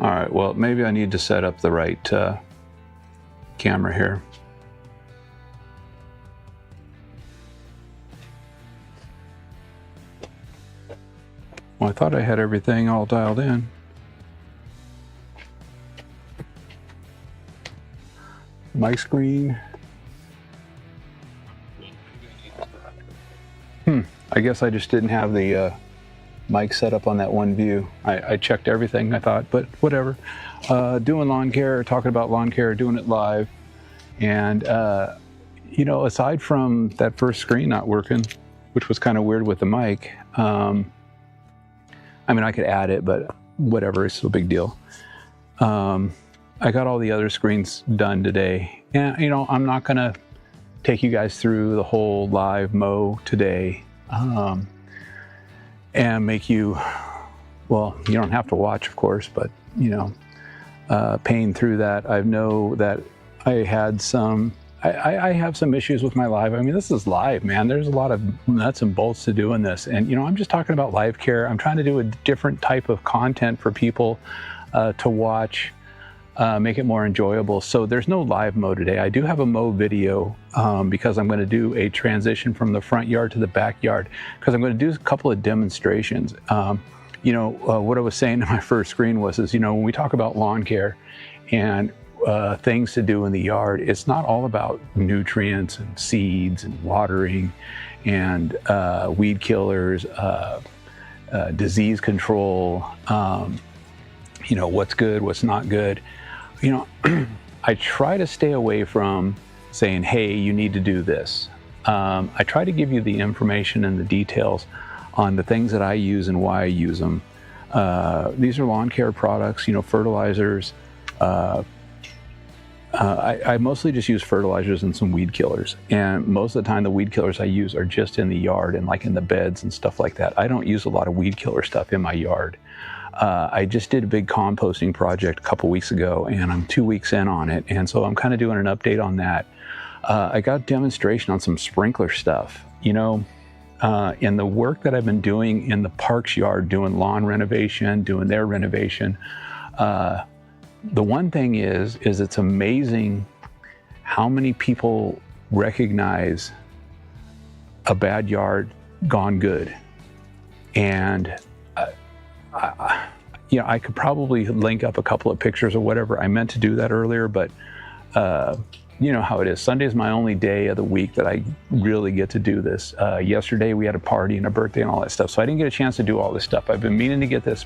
All right, well, maybe I need to set up the right camera here. Well, I thought I had everything all dialed in. Mic screen. I guess I just didn't have the mic set up on that one view. I checked everything, I thought, but whatever. Doing lawn care, talking about lawn care, doing it live. And, you know, aside from that first screen not working, which was kind of weird with the mic, I mean, I could add it, but whatever, it's no big deal. I got all the other screens done today. And, you know, I'm not going to take you guys through the whole live mow today and make you, well, you don't have to watch, of course, but, you know, pain through that. I know that I had some, I have some issues with my live. I mean, this is live, man. There's a lot of nuts and bolts to doing this. And, you know, I'm just talking about live care. I'm trying to do a different type of content for people to watch, make it more enjoyable. So there's no live mow today. I do have a mow video because I'm going to do a transition from the front yard to the backyard because I'm going to do a couple of demonstrations. You know, what I was saying in my first screen was, you know, when we talk about lawn care and things to do in the yard, it's not all about nutrients and seeds and watering and weed killers, disease control, you know, what's good, what's not good. You know, I try to stay away from saying, hey, you need to do this. I try to give you the information and the details on the things that I use and why I use them. These are lawn care products, you know, fertilizers. I mostly just use fertilizers and some weed killers. And most of the time the weed killers I use are just in the yard and like in the beds and stuff like that. I don't use a lot of weed killer stuff in my yard. I just did a big composting project a couple weeks ago and I'm 2 weeks in on it. And so I'm kind of doing an update on that. I got a demonstration on some sprinkler stuff, you know, in the work that I've been doing in the park's yard, doing lawn renovation, doing their renovation. The one thing is it's amazing how many people recognize a bad yard gone good. And you know, I could probably link up a couple of pictures or whatever. I meant to do that earlier, but you know how it is. Sunday's my only day of the week that I really get to do this. Yesterday we had a party and a birthday and all that stuff, so I didn't get a chance to do all this stuff. I've been meaning to get this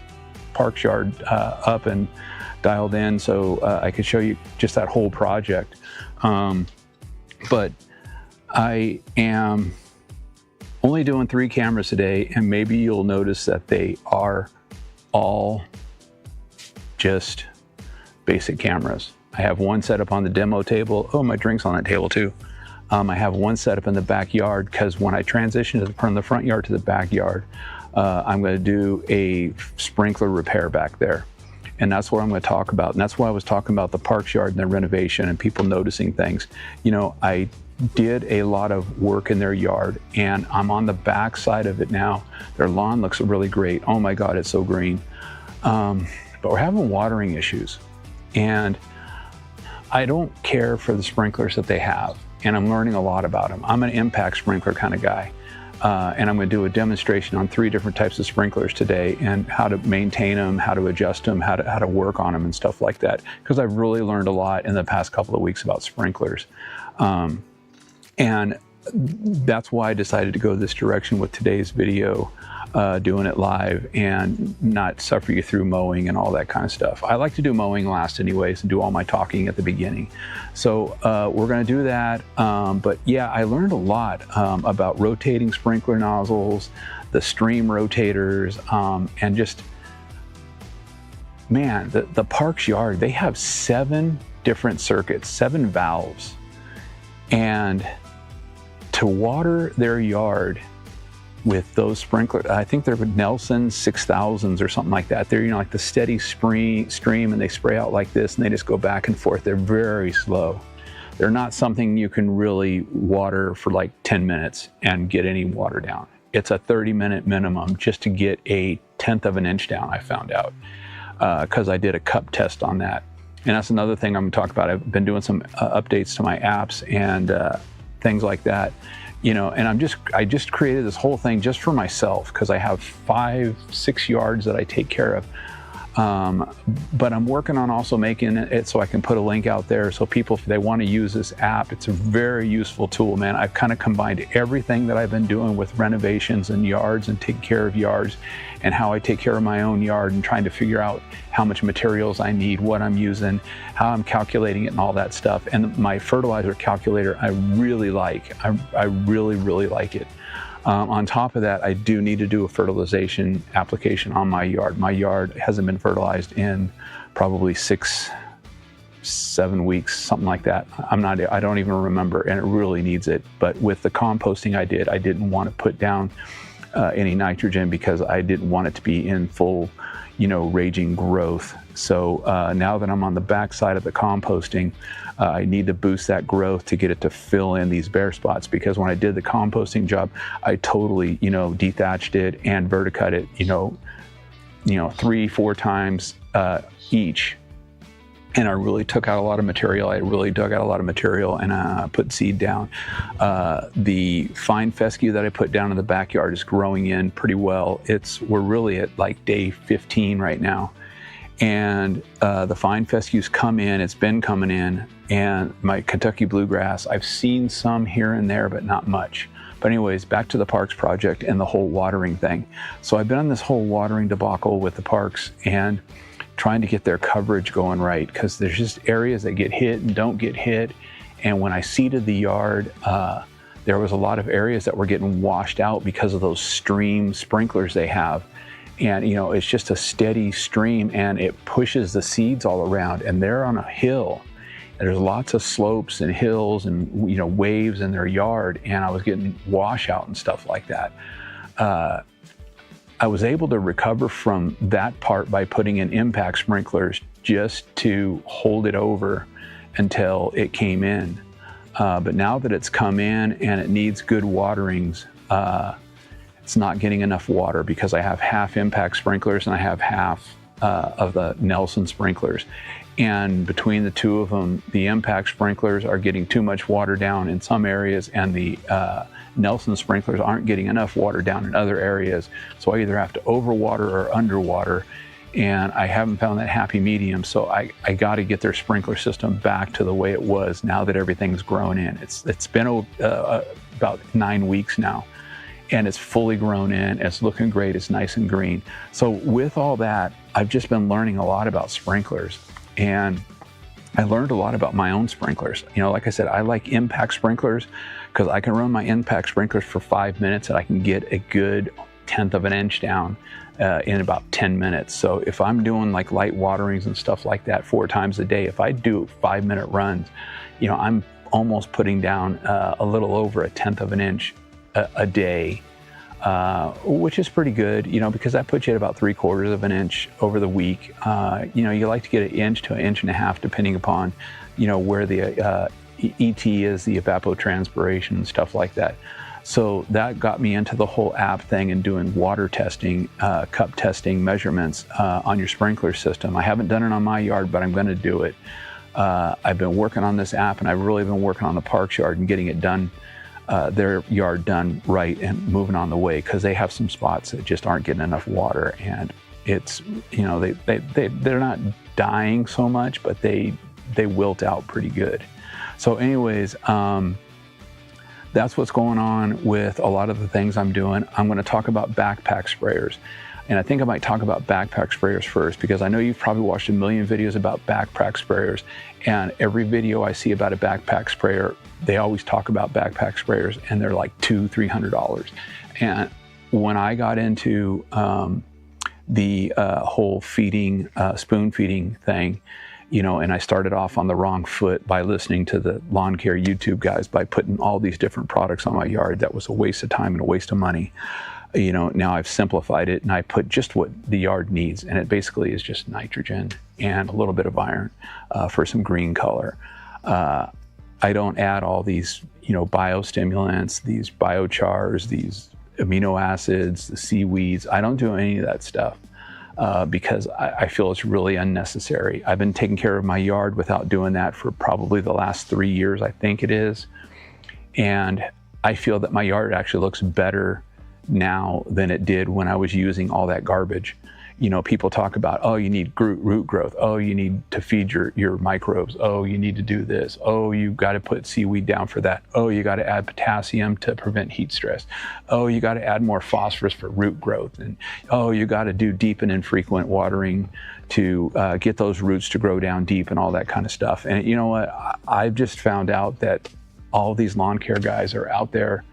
park's yard up and dialed in so I could show you just that whole project. But I am only doing 3 cameras today, and maybe you'll notice that they are all just basic cameras. I have one set up on the demo table. Oh, my drink's on that table too. I have one set up in the backyard because when I transition from the front yard to the backyard, I'm going to do a sprinkler repair back there. And that's what I'm going to talk about. And that's why I was talking about the park's yard and the renovation and people noticing things. You know, I did a lot of work in their yard and I'm on the back side of it now. Their lawn looks really great. Oh my God, it's so green. But we're having watering issues. And I don't care for the sprinklers that they have. And I'm learning a lot about them. I'm an impact sprinkler kind of guy. And I'm going to do a demonstration on 3 different types of sprinklers today and how to maintain them, how to adjust them, how to work on them and stuff like that. Because I've really learned a lot in the past couple of weeks about sprinklers. And that's why I decided to go this direction with today's video, doing it live and not suffer you through mowing and all that kind of stuff. I like to do mowing last anyways and do all my talking at the beginning. So we're going to do that. But yeah, I learned a lot about rotating sprinkler nozzles, the stream rotators, and just, man, the park's yard, they have 7 different circuits, 7 valves. And to water their yard with those sprinklers, I think they're Nelson 6000s or something like that. They're, you know, like the steady stream and they spray out like this and they just go back and forth. They're very slow. They're not something you can really water for like 10 minutes and get any water down. It's a 30-minute minimum just to get a 1/10 of an inch down, I found out. because I did a cup test on that. And that's another thing I'm going to talk about. I've been doing some updates to my apps and things like that, you know, and I just created this whole thing just for myself because I have 5-6 yards that I take care of. But I'm working on also making it so I can put a link out there so people, if they want to use this app, it's a very useful tool, man. I've kind of combined everything that I've been doing with renovations and yards and taking care of yards and how I take care of my own yard and trying to figure out how much materials I need, what I'm using, how I'm calculating it and all that stuff. And my fertilizer calculator, I really like. I really, really like it. On top of that, I do need to do a fertilization application on my yard. My yard hasn't been fertilized in probably 6-7 weeks, something like that. I don't even remember, and it really needs it. But with the composting I didn't want to put down any nitrogen because I didn't want it to be in full, you know, raging growth. So now that I'm on the backside of the composting, I need to boost that growth to get it to fill in these bare spots, because when I did the composting job, I totally, you know, dethatched it and verticut it, you know, 3-4 times each. And I really took out a lot of material. I really dug out a lot of material and put seed down. The fine fescue that I put down in the backyard is growing in pretty well. We're really at like day 15 right now. And the fine fescue's come in, it's been coming in, and my Kentucky bluegrass, I've seen some here and there, but not much. But anyways, back to the parks project and the whole watering thing. So I've been on this whole watering debacle with the parks and trying to get their coverage going right, because there's just areas that get hit and don't get hit. And when I seeded the yard, there was a lot of areas that were getting washed out because of those stream sprinklers they have. And, you know, it's just a steady stream and it pushes the seeds all around, and they're on a hill. There's lots of slopes and hills and, you know, waves in their yard, and I was getting washout and stuff like that. I was able to recover from that part by putting in impact sprinklers just to hold it over until it came in. But now that it's come in and it needs good waterings, it's not getting enough water because I have half impact sprinklers and I have half of the Nelson sprinklers. And between the two of them, the impact sprinklers are getting too much water down in some areas, and the Nelson sprinklers aren't getting enough water down in other areas. So I either have to overwater or underwater, and I haven't found that happy medium. So I got to get their sprinkler system back to the way it was now that everything's grown in. It's been about 9 weeks now, and it's fully grown in. It's looking great. It's nice and green. So with all that, I've just been learning a lot about sprinklers, and I learned a lot about my own sprinklers. You know, like I said, I like impact sprinklers because I can run my impact sprinklers for 5 minutes and I can get a good 1/10 of an inch down in about 10 minutes. So if I'm doing like light waterings and stuff like that 4 times a day, if I do 5-minute runs, you know, I'm almost putting down a little over 1/10 of an inch a day, which is pretty good, you know, because that puts you at about 3/4 of an inch over the week. You know, you like to get 1 inch to 1.5 inches, depending upon, you know, where the ET is, the evapotranspiration and stuff like that. So that got me into the whole app thing and doing water testing, cup testing measurements on your sprinkler system. I haven't done it on my yard, but I'm going to do it. I've been working on this app, and I've really been working on the parks yard and getting it done, their yard done right and moving on the way, because they have some spots that just aren't getting enough water, and it's, you know, they're not dying so much, but they wilt out pretty good. So anyways, that's what's going on with a lot of the things I'm doing. I'm going to talk about backpack sprayers. And I think I might talk about backpack sprayers first, because I know you've probably watched a million videos about backpack sprayers, and every video I see about a backpack sprayer, they always talk about backpack sprayers, and they're like $200-300. And when I got into the whole feeding, spoon feeding thing, you know, and I started off on the wrong foot by listening to the lawn care YouTube guys, by putting all these different products on my yard. That was a waste of time and a waste of money. You know, now I've simplified it and I put just what the yard needs, and it basically is just nitrogen and a little bit of iron for some green color. I don't add all these, you know, biostimulants, these biochars, these amino acids, the seaweeds. I don't do any of that stuff. because I feel it's really unnecessary. I've been taking care of my yard without doing that for probably the last 3 years, I think it is. And I feel that my yard actually looks better now than it did when I was using all that garbage. You know, people talk about, oh, you need root growth. Oh, you need to feed your microbes. Oh, you need to do this. Oh, you got to put seaweed down for that. Oh, you got to add potassium to prevent heat stress. Oh, you got to add more phosphorus for root growth. And oh, you got to do deep and infrequent watering to get those roots to grow down deep and all that kind of stuff. And you know what? I've just found out that all these lawn care guys are out there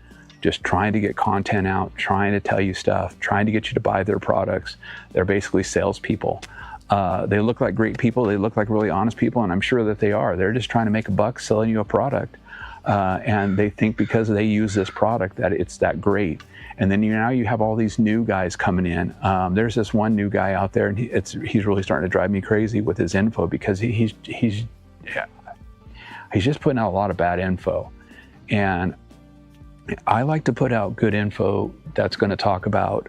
just trying to get content out, trying to tell you stuff, trying to get you to buy their products. They're basically salespeople. They look like great people. They look like really honest people, and I'm sure that they are. They're just trying to make a buck selling you a product. And they think because they use this product that it's that great. And then now you have all these new guys coming in. There's this one new guy out there, and he's really starting to drive me crazy with his info, because he's just putting out a lot of bad info. And I like to put out good info that's going to talk about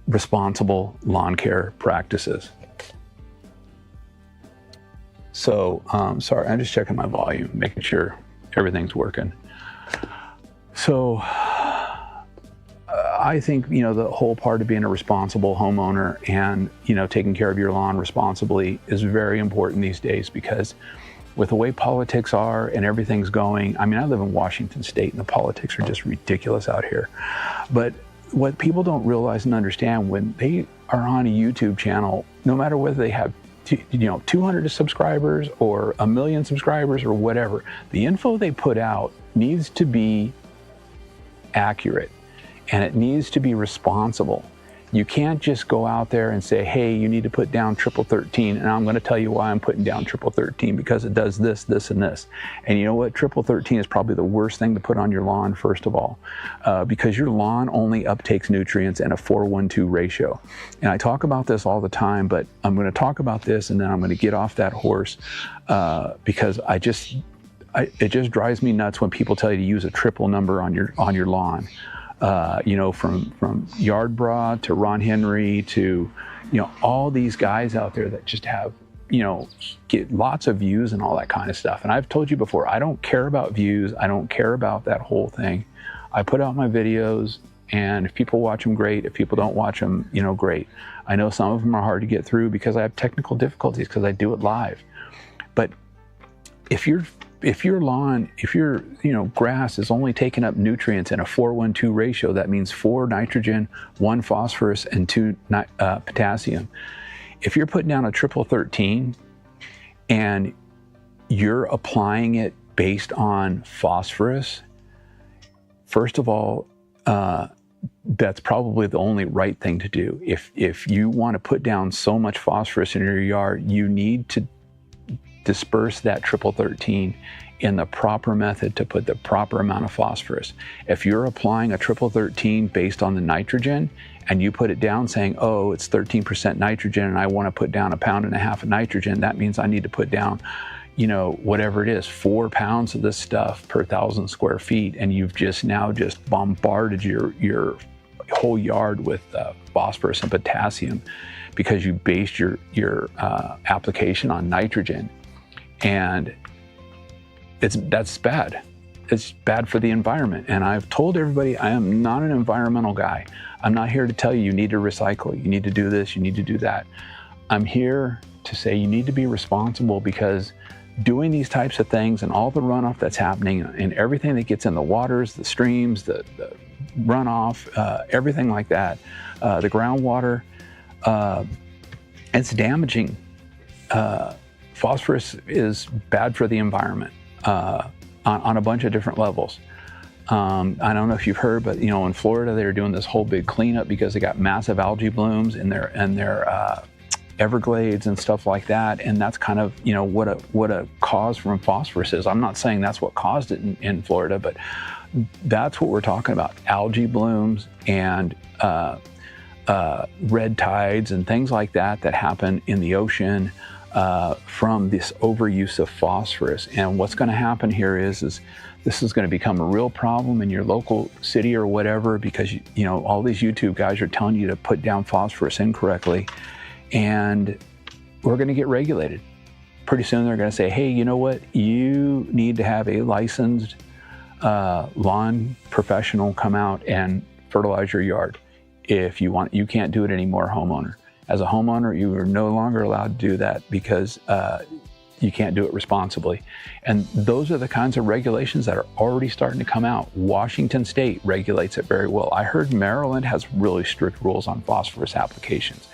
responsible lawn care practices. So, sorry, I'm just checking my volume, making sure everything's working. So, I think, you know, the whole part of being a responsible homeowner and, you know, taking care of your lawn responsibly is very important these days, because with the way politics are and everything's going, I mean, I live in Washington State and the politics are just ridiculous out here. But what people don't realize and understand, when they are on a YouTube channel, no matter whether they have 200 subscribers or 1 million subscribers or whatever, the info they put out needs to be accurate and it needs to be responsible. You can't just go out there and say, hey, you need to put down triple 13, and I'm going to tell you why I'm putting down triple 13, because it does this, this, and this. And you know what? Triple 13 is probably the worst thing to put on your lawn, first of all, because your lawn only uptakes nutrients in a 4:1:2 ratio. And I talk about this all the time, but I'm going to talk about this and then I'm going to get off that horse, because it just drives me nuts when people tell you to use a triple number on your lawn. You know, from Yard Bra to Ron Henry to, you know, all these guys out there that just have, you know, get lots of views and all that kind of stuff. And I've told you before, I don't care about views. I don't care about that whole thing. I put out my videos, and if people watch them, great. If people don't watch them, you know, great. I know some of them are hard to get through because I have technical difficulties because I do it live. But if your lawn, grass is only taking up nutrients in a 4:1:2 ratio, that means 4 nitrogen, 1 phosphorus, and 2 potassium. If you're putting down a triple 13 and you're applying it based on phosphorus, first of all, that's probably the only right thing to do. If you want to put down so much phosphorus in your yard, you need to disperse that triple 13 in the proper method to put the proper amount of phosphorus. If you're applying a triple 13 based on the nitrogen and you put it down saying, oh, it's 13% nitrogen and I want to put down 1.5 pounds of nitrogen, that means I need to put down, you know, whatever it is, 4 pounds of this stuff per 1,000 square feet. And you've just bombarded your whole yard with phosphorus and potassium because you based your application on nitrogen. And that's bad. It's bad for the environment. And I've told everybody I am not an environmental guy. I'm not here to tell you need to recycle, you need to do this, you need to do that. I'm here to say you need to be responsible, because doing these types of things and all the runoff that's happening and everything that gets in the waters, the streams, the runoff, everything like that, the groundwater, it's damaging. Phosphorus is bad for the environment on a bunch of different levels. I don't know if you've heard, but you know, in Florida, they're doing this whole big cleanup because they got massive algae blooms in their Everglades and stuff like that. And that's kind of, you know, what a cause from phosphorus is. I'm not saying that's what caused it in Florida, but that's what we're talking about: algae blooms and red tides and things like that happen in the ocean from this overuse of phosphorus. And what's going to happen here is this is going to become a real problem in your local city or whatever, because you know all these YouTube guys are telling you to put down phosphorus incorrectly, and we're going to get regulated. Pretty soon they're going to say, hey, you know what? You need to have a licensed lawn professional come out and fertilize your yard. If you want, you can't do it anymore, homeowner. As a homeowner, you are no longer allowed to do that because you can't do it responsibly. And those are the kinds of regulations that are already starting to come out. Washington State regulates it very well. I heard Maryland has really strict rules on phosphorus applications.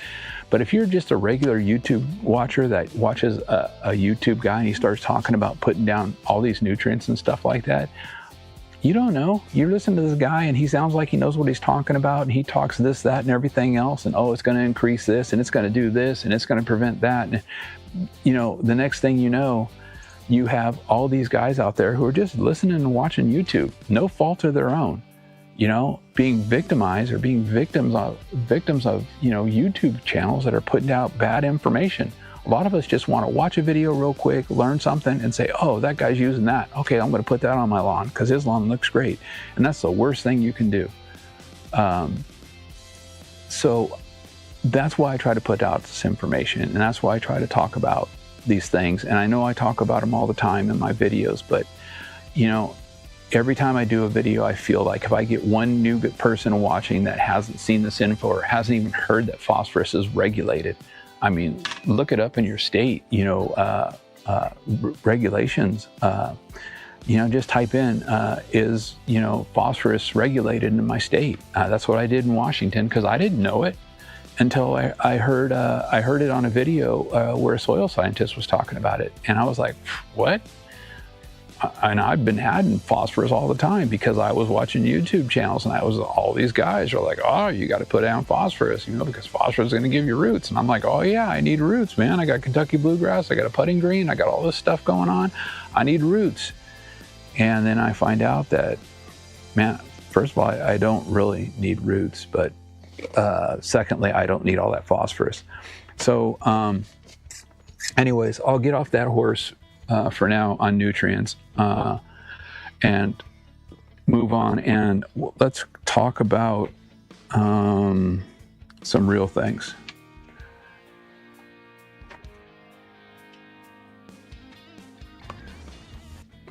But if you're just a regular YouTube watcher that watches a YouTube guy and he starts talking about putting down all these nutrients and stuff like that, you don't know. You listen to this guy and he sounds like he knows what he's talking about, and he talks this, that, and everything else, and oh, it's going to increase this, and it's going to do this, and it's going to prevent that. And, you know, the next thing you know, you have all these guys out there who are just listening and watching YouTube, no fault of their own, you know, being victimized or being victims of, you know, YouTube channels that are putting out bad information. A lot of us just want to watch a video real quick, learn something, and say, oh, that guy's using that. Okay, I'm going to put that on my lawn because his lawn looks great. And that's the worst thing you can do. So that's why I try to put out this information, and that's why I try to talk about these things. And I know I talk about them all the time in my videos, but, you know, every time I do a video, I feel like if I get one new person watching that hasn't seen this info or hasn't even heard that phosphorus is regulated, I mean, look it up in your state, you know, regulations, you know, just type in, is, you know, phosphorus regulated in my state? That's what I did in Washington, because I didn't know it until I heard it on a video where a soil scientist was talking about it. And I was like, what? And I've been adding phosphorus all the time because I was watching YouTube channels, and all these guys are like, oh, you got to put down phosphorus, you know, because phosphorus is going to give you roots. And I'm like, oh yeah, I need roots, man. I got Kentucky bluegrass, I got a putting green, I got all this stuff going on. I need roots. And then I find out that, man, first of all, I don't really need roots, but secondly, I don't need all that phosphorus. So anyways, I'll get off that horse for now on nutrients and move on, and let's talk about some real things.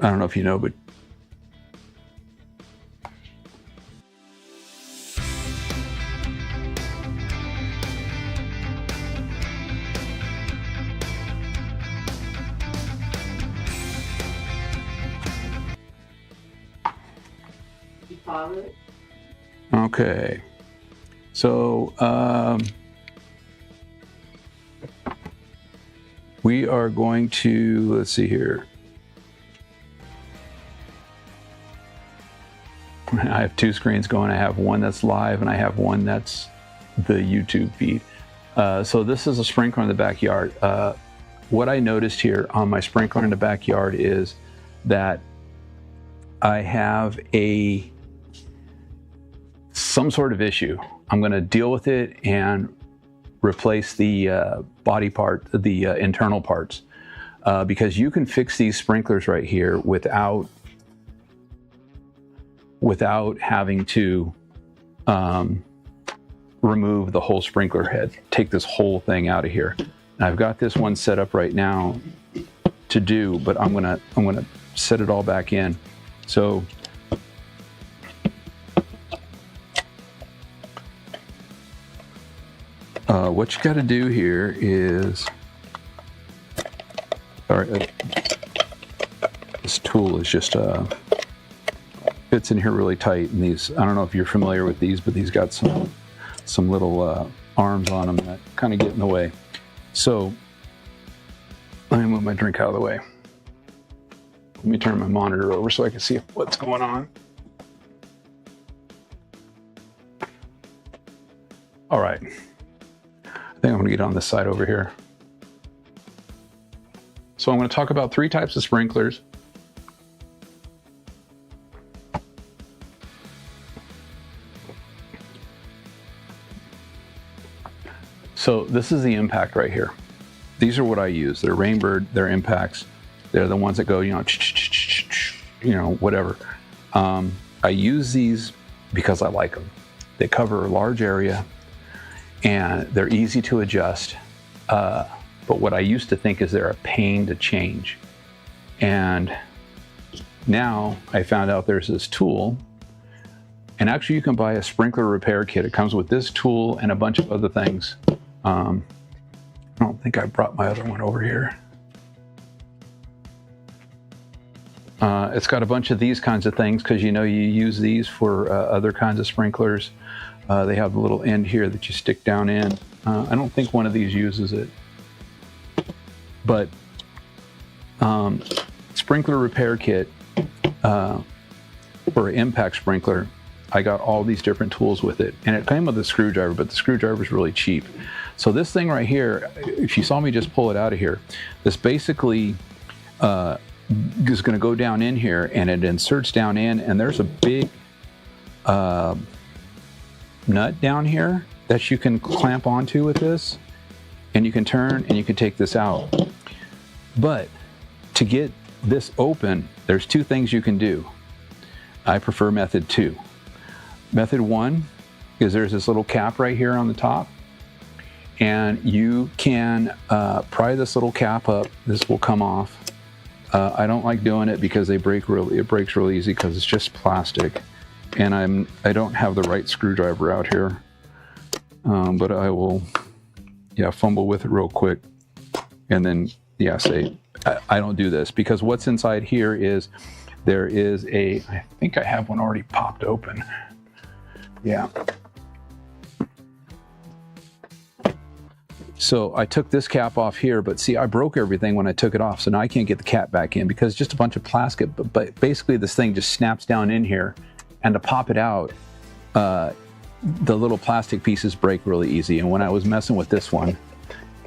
I don't know if you know, but okay, so we are going to, let's see here. I have two screens going. I have one that's live and I have one that's the YouTube feed. So this is a sprinkler in the backyard. What I noticed here on my sprinkler in the backyard is that I have some sort of issue. I'm going to deal with it and replace the body part, the internal parts, because you can fix these sprinklers right here without having to remove the whole sprinkler head, take this whole thing out of here. And I've got this one set up right now to do, but I'm gonna set it all back in. So what you got to do here is, sorry, this tool is just fits in here really tight, and these, I don't know if you're familiar with these, but these got some little arms on them that kind of get in the way. So let me move my drink out of the way. Let me turn my monitor over so I can see what's going on. All right, I think I'm gonna get on this side over here. So I'm gonna talk about 3 types of sprinklers. So this is the impact right here. These are what I use. They're Rainbird, they're impacts. They're the ones that go, you know, whatever. I use these because I like them. They cover a large area and they're easy to adjust. But what I used to think is they're a pain to change. And now I found out there's this tool, and actually you can buy a sprinkler repair kit. It comes with this tool and a bunch of other things. I don't think I brought my other one over here. It's got a bunch of these kinds of things because you use these for other kinds of sprinklers. They have a little end here that you stick down in. I don't think one of these uses it. But sprinkler repair kit for an impact sprinkler, I got all these different tools with it. And it came with a screwdriver, but the screwdriver is really cheap. So this thing right here, if you saw me just pull it out of here, this basically is going to go down in here, and it inserts down in, and there's a big nut down here that you can clamp onto with this, and you can turn and you can take this out. But to get this open, there's two things you can do. I prefer method 2. Method 1 is there's this little cap right here on the top, and you can pry this little cap up. This will come off. I don't like doing it because it breaks real easy because it's just plastic, and I don't have the right screwdriver out here, but I will fumble with it real quick, and then say I don't do this because what's inside here is there is I think I have one already popped open. Yeah. So I took this cap off here, but see, I broke everything when I took it off, so now I can't get the cap back in because it's just a bunch of plastic, but basically this thing just snaps down in here, and to pop it out, the little plastic pieces break really easy, and when I was messing with this one,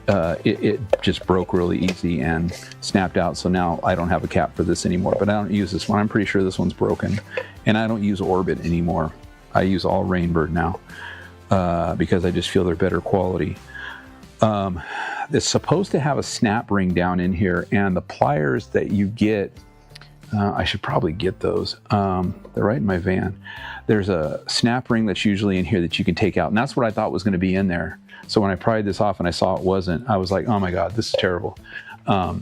it just broke really easy and snapped out, so now I don't have a cap for this anymore, but I don't use this one. I'm pretty sure this one's broken, and I don't use Orbit anymore. I use all Rainbird now because I just feel they're better quality. It's supposed to have a snap ring down in here, and the pliers that you get, I should probably get those. They're right in my van. There's a snap ring that's usually in here that you can take out, and that's what I thought was going to be in there. So when I pried this off and I saw it wasn't, I was like, oh my God, this is terrible. Now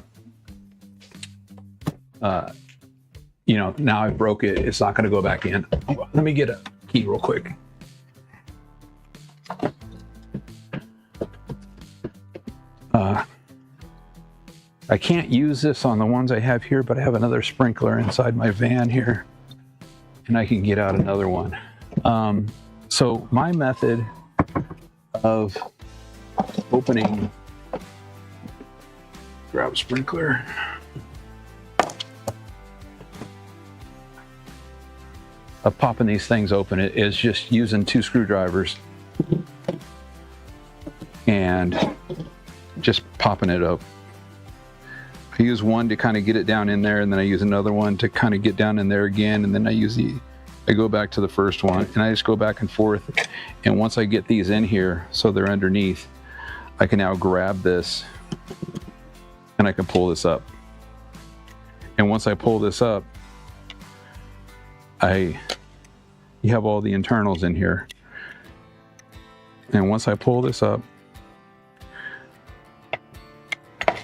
I broke it. It's not going to go back in. Let me get a key real quick. I can't use this on the ones I have here, but I have another sprinkler inside my van here, and I can get out another one. So my method of opening, grab a sprinkler. Of popping these things open, it is just using 2 screwdrivers and just popping it up. I use one to kind of get it down in there, and then I use another one to kind of get down in there again, and then I go back to the first one, and I just go back and forth. And once I get these in here so they're underneath, I can now grab this and I can pull this up. And once I pull this up, you have all the internals in here. And once I pull this up,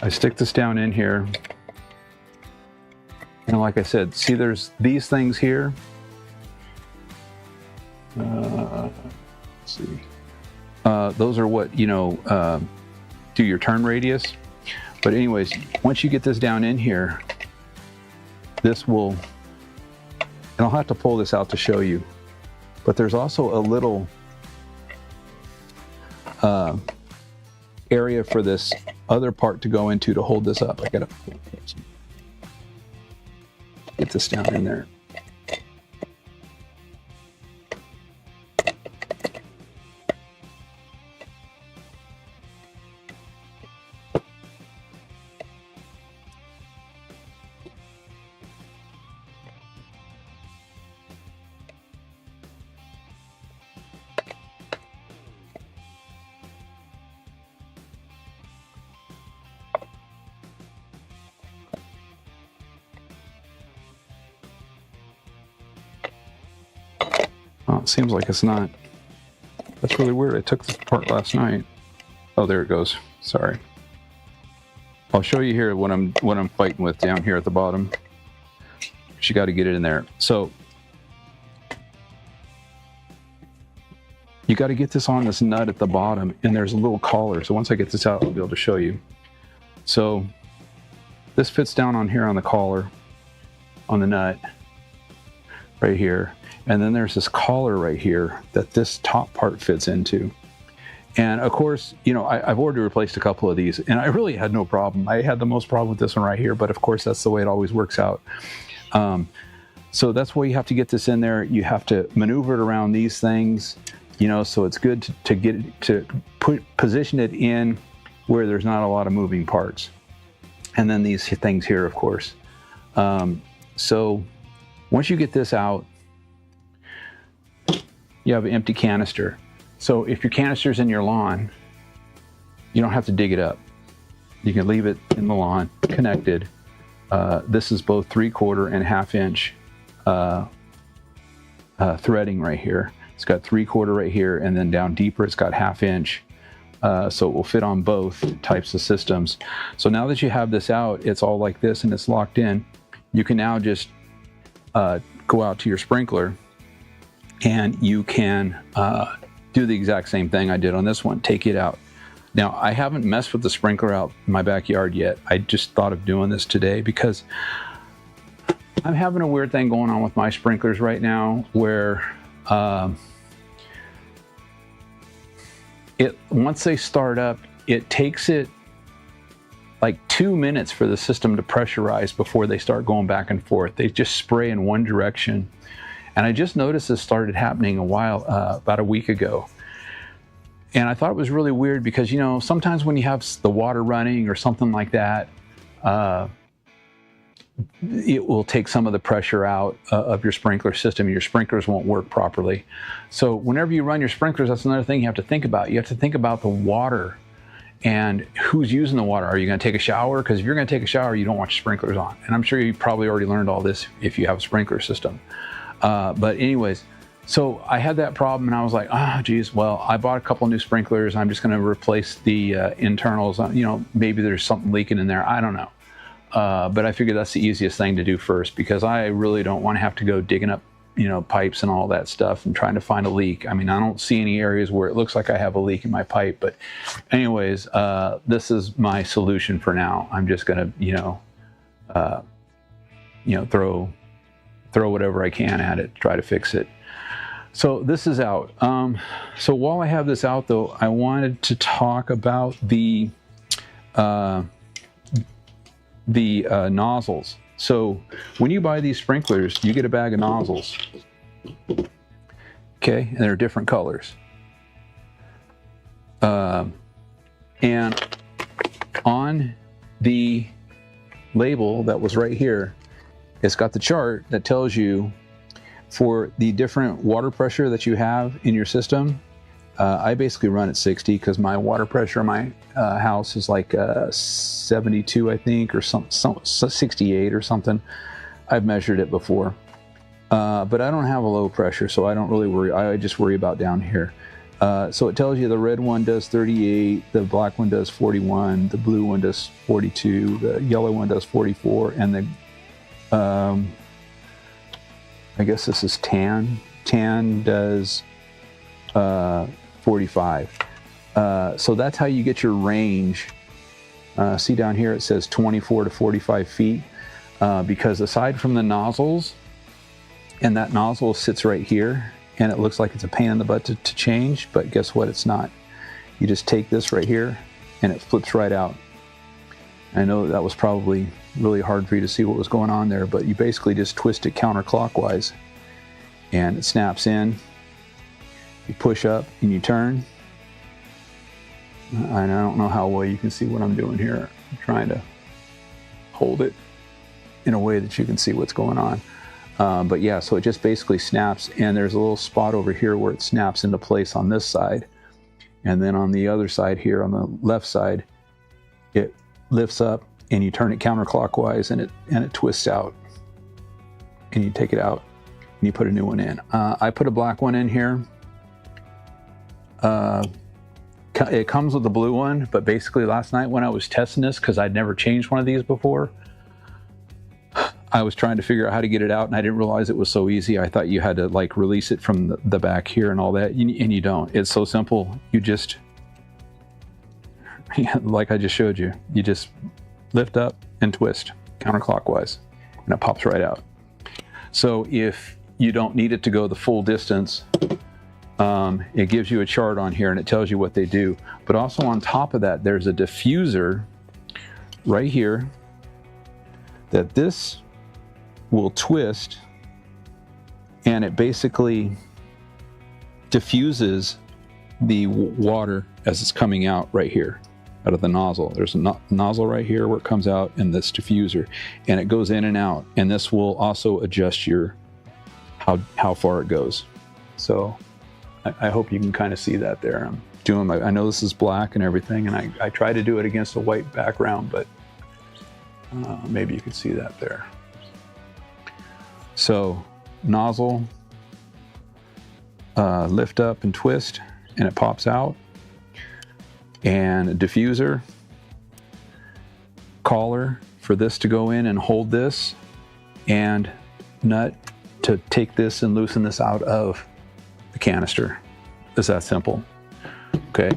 I stick this down in here. And like I said, see there's these things here. Let's see. Those are what, do your turn radius. But anyways, once you get this down in here, this will, and I'll have to pull this out to show you, but there's also a little area for this other part to go into to hold this up. I gotta get this down in there. it seems like it's not. That's really weird. I took this apart last night. Oh, there it goes. Sorry. I'll show you here what I'm fighting with down here at the bottom. You got to get it in there. So you got to get this on this nut at the bottom, and there's a little collar. So once I get this out, I'll be able to show you. So this fits down on here on the collar, on the nut, right here. And then there's this collar right here that this top part fits into. And of course, you know, I've already replaced a couple of these, and I really had no problem. I had the most problem with this one right here, but of course that's the way it always works out. So that's why you have to get this in there. You have to maneuver it around these things, you know, so it's good to position it in where there's not a lot of moving parts. And then these things here, of course. So once you get this out, you have an empty canister. So if your canister's in your lawn, you don't have to dig it up. You can leave it in the lawn, connected. This is both 3/4 and 1/2 inch threading right here. It's got 3/4 right here, and then down deeper it's got 1/2 inch. So it will fit on both types of systems. So now that you have this out, it's all like this and it's locked in. You can now just go out to your sprinkler, and you can do the exact same thing I did on this one. Take it out. Now, I haven't messed with the sprinkler out in my backyard yet. I just thought of doing this today because I'm having a weird thing going on with my sprinklers right now where once they start up, it takes it like 2 minutes for the system to pressurize before they start going back and forth. They just spray in one direction. And I just noticed this started happening about a week ago. And I thought it was really weird because, you know, sometimes when you have the water running or something like that, it will take some of the pressure out of your sprinkler system. Your sprinklers won't work properly. So whenever you run your sprinklers, that's another thing you have to think about. You have to think about the water and who's using the water. Are you going to take a shower? Because if you're going to take a shower, you don't want your sprinklers on. And I'm sure you probably already learned all this if you have a sprinkler system. But anyways, so I had that problem and I was like, geez, well, I bought a couple new sprinklers. I'm just going to replace the internals. You know, maybe there's something leaking in there. I don't know. But I figured that's the easiest thing to do first because I really don't want to have to go digging up, you know, pipes and all that stuff and trying to find a leak. I mean, I don't see any areas where it looks like I have a leak in my pipe. But anyways, this is my solution for now. I'm just going to, throw whatever I can at it, try to fix it. So this is out. So while I have this out though, I wanted to talk about the nozzles. So when you buy these sprinklers, you get a bag of nozzles. Okay, and they're different colors. And on the label that was right here, it's got the chart that tells you for the different water pressure that you have in your system. I basically run at 60 because my water pressure in my house is like 72, I think, or 68 or something. I've measured it before. But I don't have a low pressure, so I don't really worry. I just worry about down here. So it tells you the red one does 38, the black one does 41, the blue one does 42, the yellow one does 44, and the I guess this is tan. Tan does 45. So that's how you get your range. See down here it says 24 to 45 feet because aside from the nozzles, and that nozzle sits right here, and it looks like it's a pain in the butt to change, but guess what? It's not. You just take this right here and it flips right out. I know that was probably really hard for you to see what was going on there, but you basically just twist it counterclockwise and it snaps in. You push up and you turn. And I don't know how well you can see what I'm doing here. I'm trying to hold it in a way that you can see what's going on. But yeah, so it just basically snaps, and there's a little spot over here where it snaps into place on this side. And then on the other side here, on the left side, it lifts up and you turn it counterclockwise and it twists out. And you take it out. and you put a new one in. I put a black one in here. It comes with the blue one, but basically last night when I was testing this, because I'd never changed one of these before, I was trying to figure out how to get it out, and I didn't realize it was so easy. I thought you had to like release it from the back here and all that, and you don't. It's so simple. You just, like I just showed you, you just lift up and twist counterclockwise, and it pops right out. So if you don't need it to go the full distance, it gives you a chart on here and it tells you what they do. But also on top of that, there's a diffuser right here that this will twist, and it basically diffuses the water as it's coming out right here out of the nozzle. There's a nozzle right here where it comes out, and this diffuser, and it goes in and out, and this will also adjust your how far it goes. So I hope you can kind of see that there. I'm doing I know this is black and everything, and I try to do it against a white background, but maybe you can see that there. So nozzle, lift up and twist, and it pops out. And a diffuser, collar for this to go in and hold this, and nut to take this and loosen this out of the canister. It's that simple. Okay.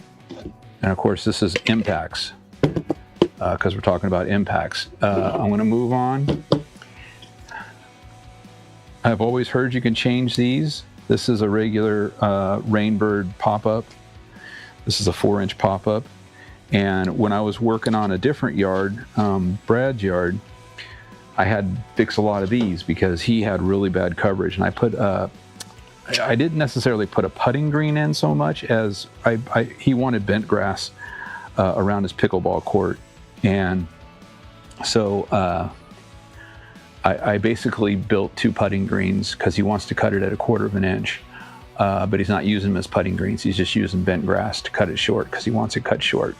And of course this is impacts, because we're talking about impacts. I'm going to move on. I've always heard you can change these. This is a regular Rainbird pop-up. This is a 4-inch pop-up. And when I was working on a different yard, Brad's yard, I had to fix a lot of these because he had really bad coverage. And I put, I didn't necessarily put a putting green in so much as he wanted bent grass around his pickleball court. And so I basically built 2 putting greens because he wants to cut it at 1/4 of an inch. But he's not using them as putting greens. He's just using bent grass to cut it short because he wants it cut short.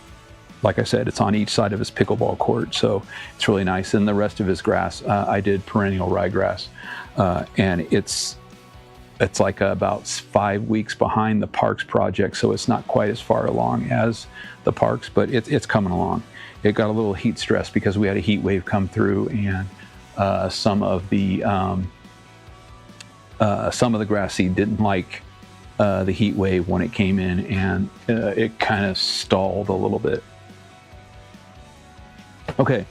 Like I said, it's on each side of his pickleball court, so it's really nice. And the rest of his grass, I did perennial ryegrass, and it's like about 5 weeks behind the parks project, so it's not quite as far along as the parks, but it's coming along. It got a little heat stress because we had a heat wave come through, and some of the grass seed didn't like the heat wave when it came in, and it kind of stalled a little bit. Okay,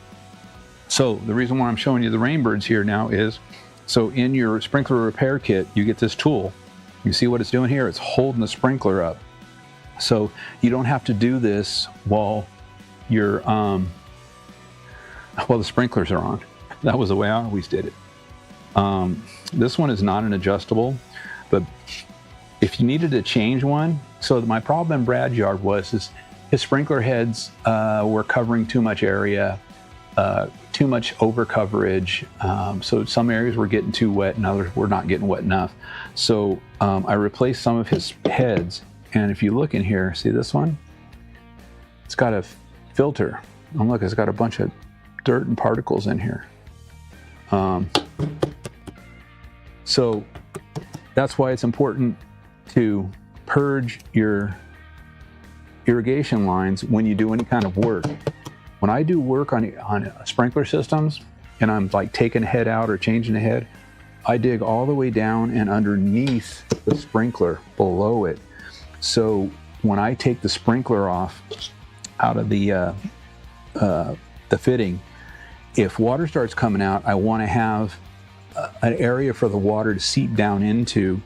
so the reason why I'm showing you the Rainbirds here now is, so in your sprinkler repair kit, you get this tool. You see what it's doing here? It's holding the sprinkler up. So you don't have to do this while you're, while the sprinklers are on. That was the way I always did it. This one is not an adjustable, but if you needed to change one, so my problem in Brad's yard was his sprinkler heads were covering too much area, too much over coverage. So some areas were getting too wet and others were not getting wet enough. So I replaced some of his heads. And if you look in here, see this one? It's got a filter. Oh, look, it's got a bunch of dirt and particles in here. So that's why it's important to purge your irrigation lines when you do any kind of work. When I do work on sprinkler systems and I'm like taking a head out or changing a head, I dig all the way down and underneath the sprinkler below it. So when I take the sprinkler off out of the fitting, if water starts coming out, I want to have an area for the water to seep down into,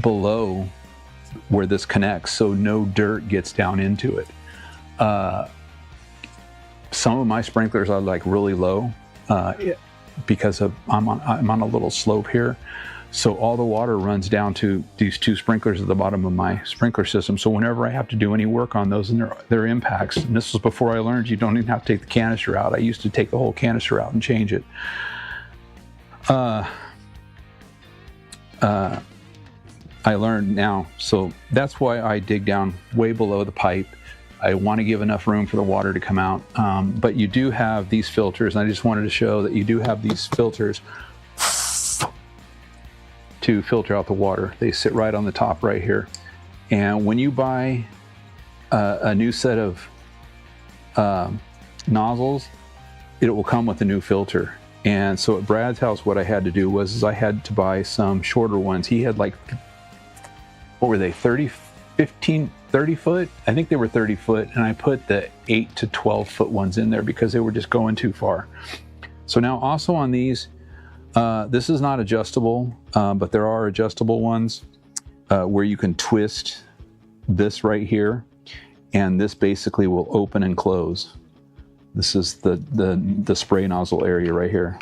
below where this connects, so no dirt gets down into it. Some of my sprinklers are like really low because I'm on a little slope here, so all the water runs down to these 2 sprinklers at the bottom of my sprinkler system. So whenever I have to do any work on those and their impacts, and this was before I learned you don't even have to take the canister out. I used to take the whole canister out and change it. I learned now, so that's why I dig down way below the pipe. I want to give enough room for the water to come out, but you do have these filters, and I just wanted to show that you do have these filters to filter out the water. They sit right on the top right here. And when you buy a new set of nozzles, it will come with a new filter. And so at Brad's house, what I had to do was I had to buy some shorter ones. He had like, what were they, 30 foot? I think they were 30 foot. And I put the 8 to 12 foot ones in there because they were just going too far. So now also on these, this is not adjustable, but there are adjustable ones where you can twist this right here, and this basically will open and close. This is the spray nozzle area right here.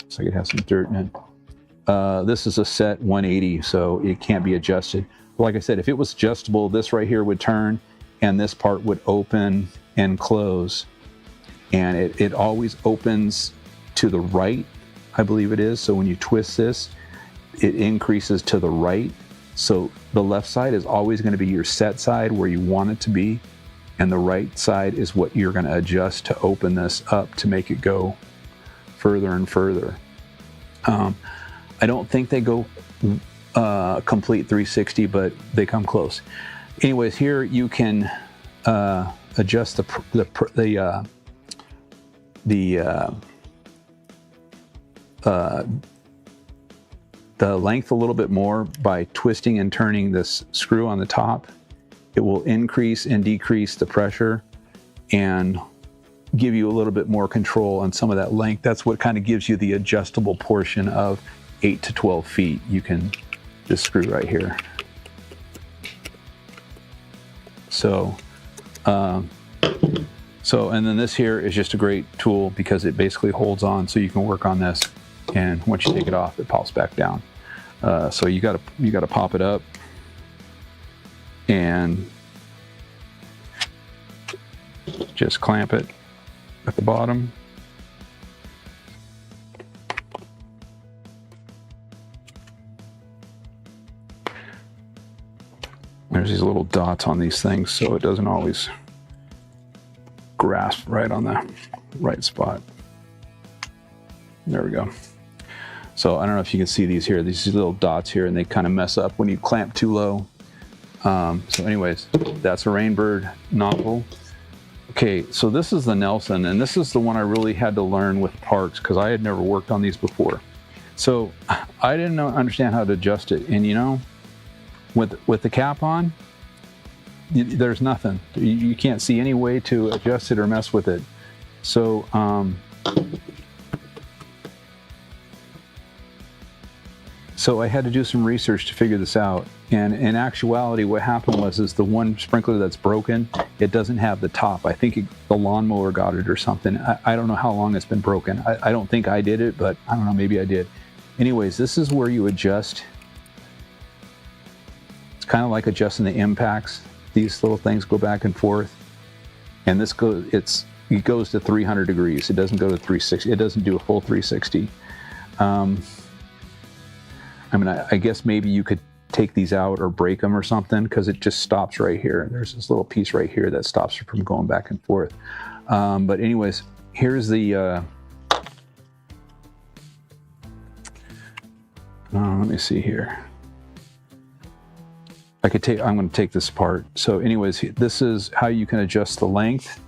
Looks like it has some dirt in it. This is a set 180, so it can't be adjusted. Like I said, if it was adjustable, this right here would turn, and this part would open and close. And it always opens to the right, I believe it is. So when you twist this, it increases to the right. So the left side is always going to be your set side where you want it to be, and the right side is what you're going to adjust to open this up to make it go further and further. I don't think they go complete 360, but they come close. Anyways, here you can adjust the length a little bit more by twisting and turning this screw on the top. It will increase and decrease the pressure and give you a little bit more control on some of that length. That's what kind of gives you the adjustable portion of 8 to 12 feet. You can just screw right here. So, and then this here is just a great tool because it basically holds on, so you can work on this, and once you take it off, it pops back down. So you gotta pop it up and just clamp it at the bottom. There's these little dots on these things, so it doesn't always grasp right on the right spot. There we go. So I don't know if you can see these here, these little dots here, and they kind of mess up when you clamp too low. So anyways, that's a Rainbird nozzle. Okay, so this is the Nelson, and this is the one I really had to learn with parts because I had never worked on these before. So I didn't understand how to adjust it, and you know, with the cap on, there's nothing. You can't see any way to adjust it or mess with it. So so I had to do some research to figure this out. And in actuality, what happened was the one sprinkler that's broken, it doesn't have the top. I think the lawnmower got it or something. I don't know how long it's been broken. I don't think I did it, but I don't know, maybe I did. Anyways, this is where you adjust. It's kind of like adjusting the impacts. These little things go back and forth. And this it goes to 300 degrees. It doesn't go to 360. It doesn't do a full 360. I mean, I guess maybe you could take these out or break them or something, because it just stops right here. There's this little piece right here that stops it from going back and forth. But anyways, here's the, let me see here. I'm going to take this apart. So anyways, this is how you can adjust the length.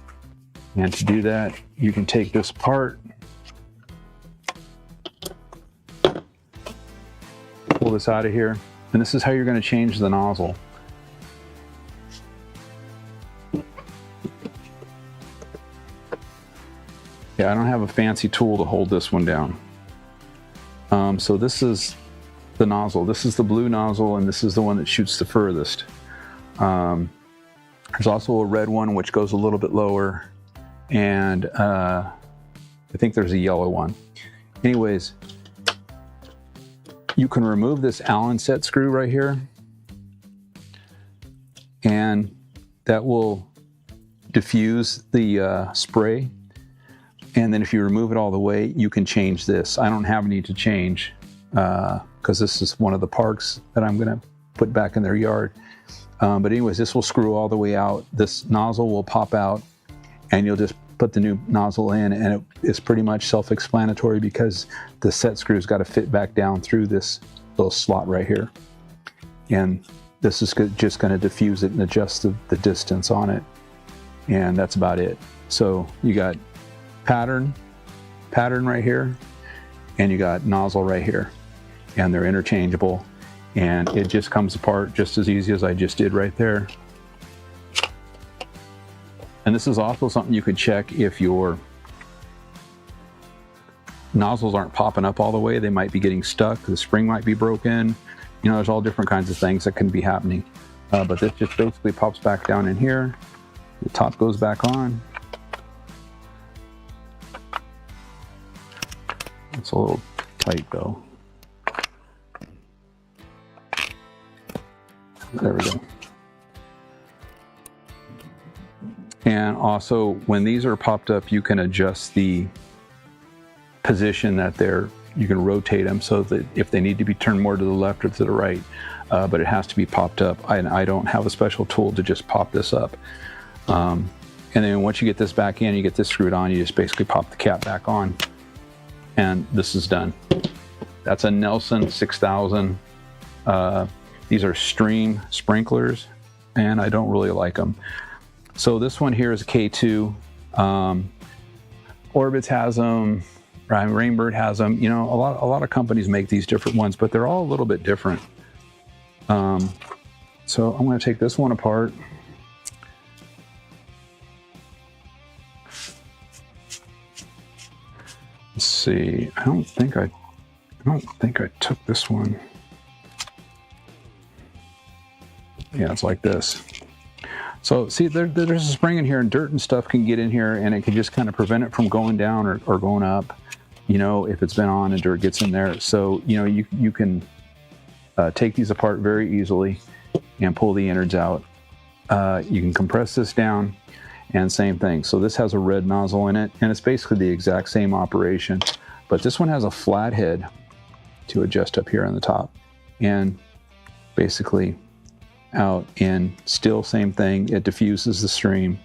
And to do that, you can take this apart, pull this out of here, and this is how you're going to change the nozzle. Yeah, I don't have a fancy tool to hold this one down. So this is the nozzle. This is the blue nozzle, and this is the one that shoots the furthest. There's also a red one which goes a little bit lower, and I think there's a yellow one. Anyways, you can remove this Allen set screw right here, and that will diffuse the spray. And then if you remove it all the way, you can change this. I don't have any to change because this is one of the parks that I'm going to put back in their yard. But anyways, this will screw all the way out. This nozzle will pop out, and you'll just put the new nozzle in, and it is pretty much self-explanatory because the set screw's got to fit back down through this little slot right here. And this is just going to diffuse it and adjust the distance on it. And that's about it. So you got pattern right here, and you got nozzle right here. And they're interchangeable. And it just comes apart just as easy as I just did right there. And this is also something you could check if your nozzles aren't popping up all the way. They might be getting stuck. The spring might be broken. You know, there's all different kinds of things that can be happening. But this just basically pops back down in here. The top goes back on. It's a little tight though. There we go. And also, when these are popped up, you can adjust the position that you can rotate them so that if they need to be turned more to the left or to the right, but it has to be popped up. I don't have a special tool to just pop this up. And then once you get this back in, you get this screwed on, you just basically pop the cap back on, and this is done. That's a Nelson 6000. These are stream sprinklers, and I don't really like them. So this one here is a K2. Orbitz has them. Rainbird has them. You know, a lot of companies make these different ones, but they're all a little bit different. So I'm going to take this one apart. Let's see. I don't think I took this one. Yeah, it's like this. So see, there's a spring in here, and dirt and stuff can get in here, and it can just kind of prevent it from going down or going up, you know, if it's been on and dirt gets in there. So, you know, you can take these apart very easily and pull the innards out. You can compress this down, and same thing. So this has a red nozzle in it, and it's basically the exact same operation, but this one has a flat head to adjust up here on the top, and basically out in, still same thing. It diffuses the stream,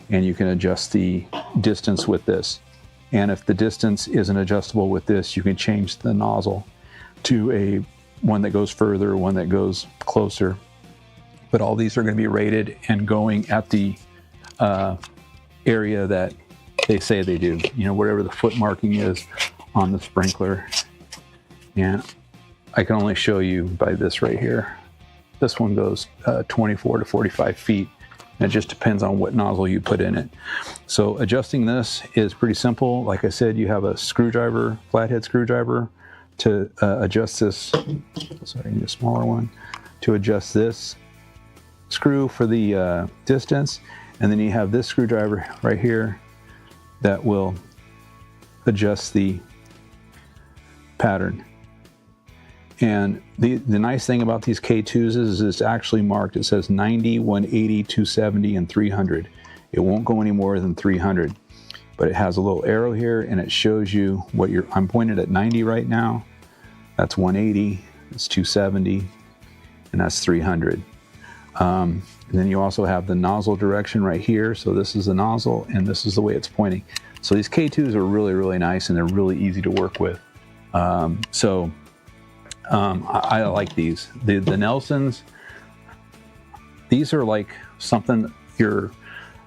and you can adjust the distance with this. And if the distance isn't adjustable with this, you can change the nozzle to a one that goes further, one that goes closer. But all these are going to be rated and going at the area that they say they do, you know, whatever the foot marking is on the sprinkler. And I can only show you by this right here. This one goes 24 to 45 feet, and it just depends on what nozzle you put in it. So adjusting this is pretty simple. Like I said, you have a screwdriver, flathead screwdriver, to adjust this. Sorry, I need a smaller one to adjust this screw for the distance, and then you have this screwdriver right here that will adjust the pattern. And the nice thing about these K2s is it's actually marked. It says 90, 180, 270, and 300. It won't go any more than 300, but it has a little arrow here, and it shows you what I'm pointed at 90 right now. That's 180, that's 270, and that's 300. And then you also have the nozzle direction right here. So this is the nozzle, and this is the way it's pointing. So these K2s are really, really nice, and they're really easy to work with. I like these. The Nelsons, these are like something your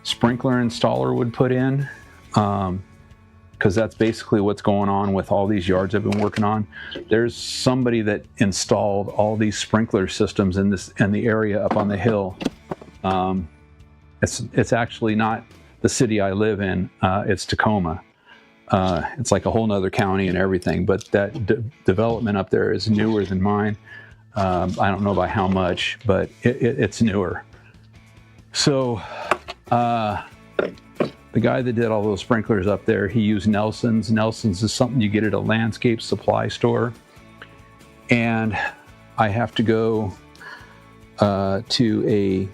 sprinkler installer would put in, because that's basically what's going on with all these yards I've been working on. There's somebody that installed all these sprinkler systems in the area up on the hill. It's actually not the city I live in. It's Tacoma. It's like a whole nother county and everything, but that development up there is newer than mine. I don't know by how much, but it's newer. So the guy that did all those sprinklers up there, he used Nelsons. Nelsons is something you get at a landscape supply store. And I have to go to a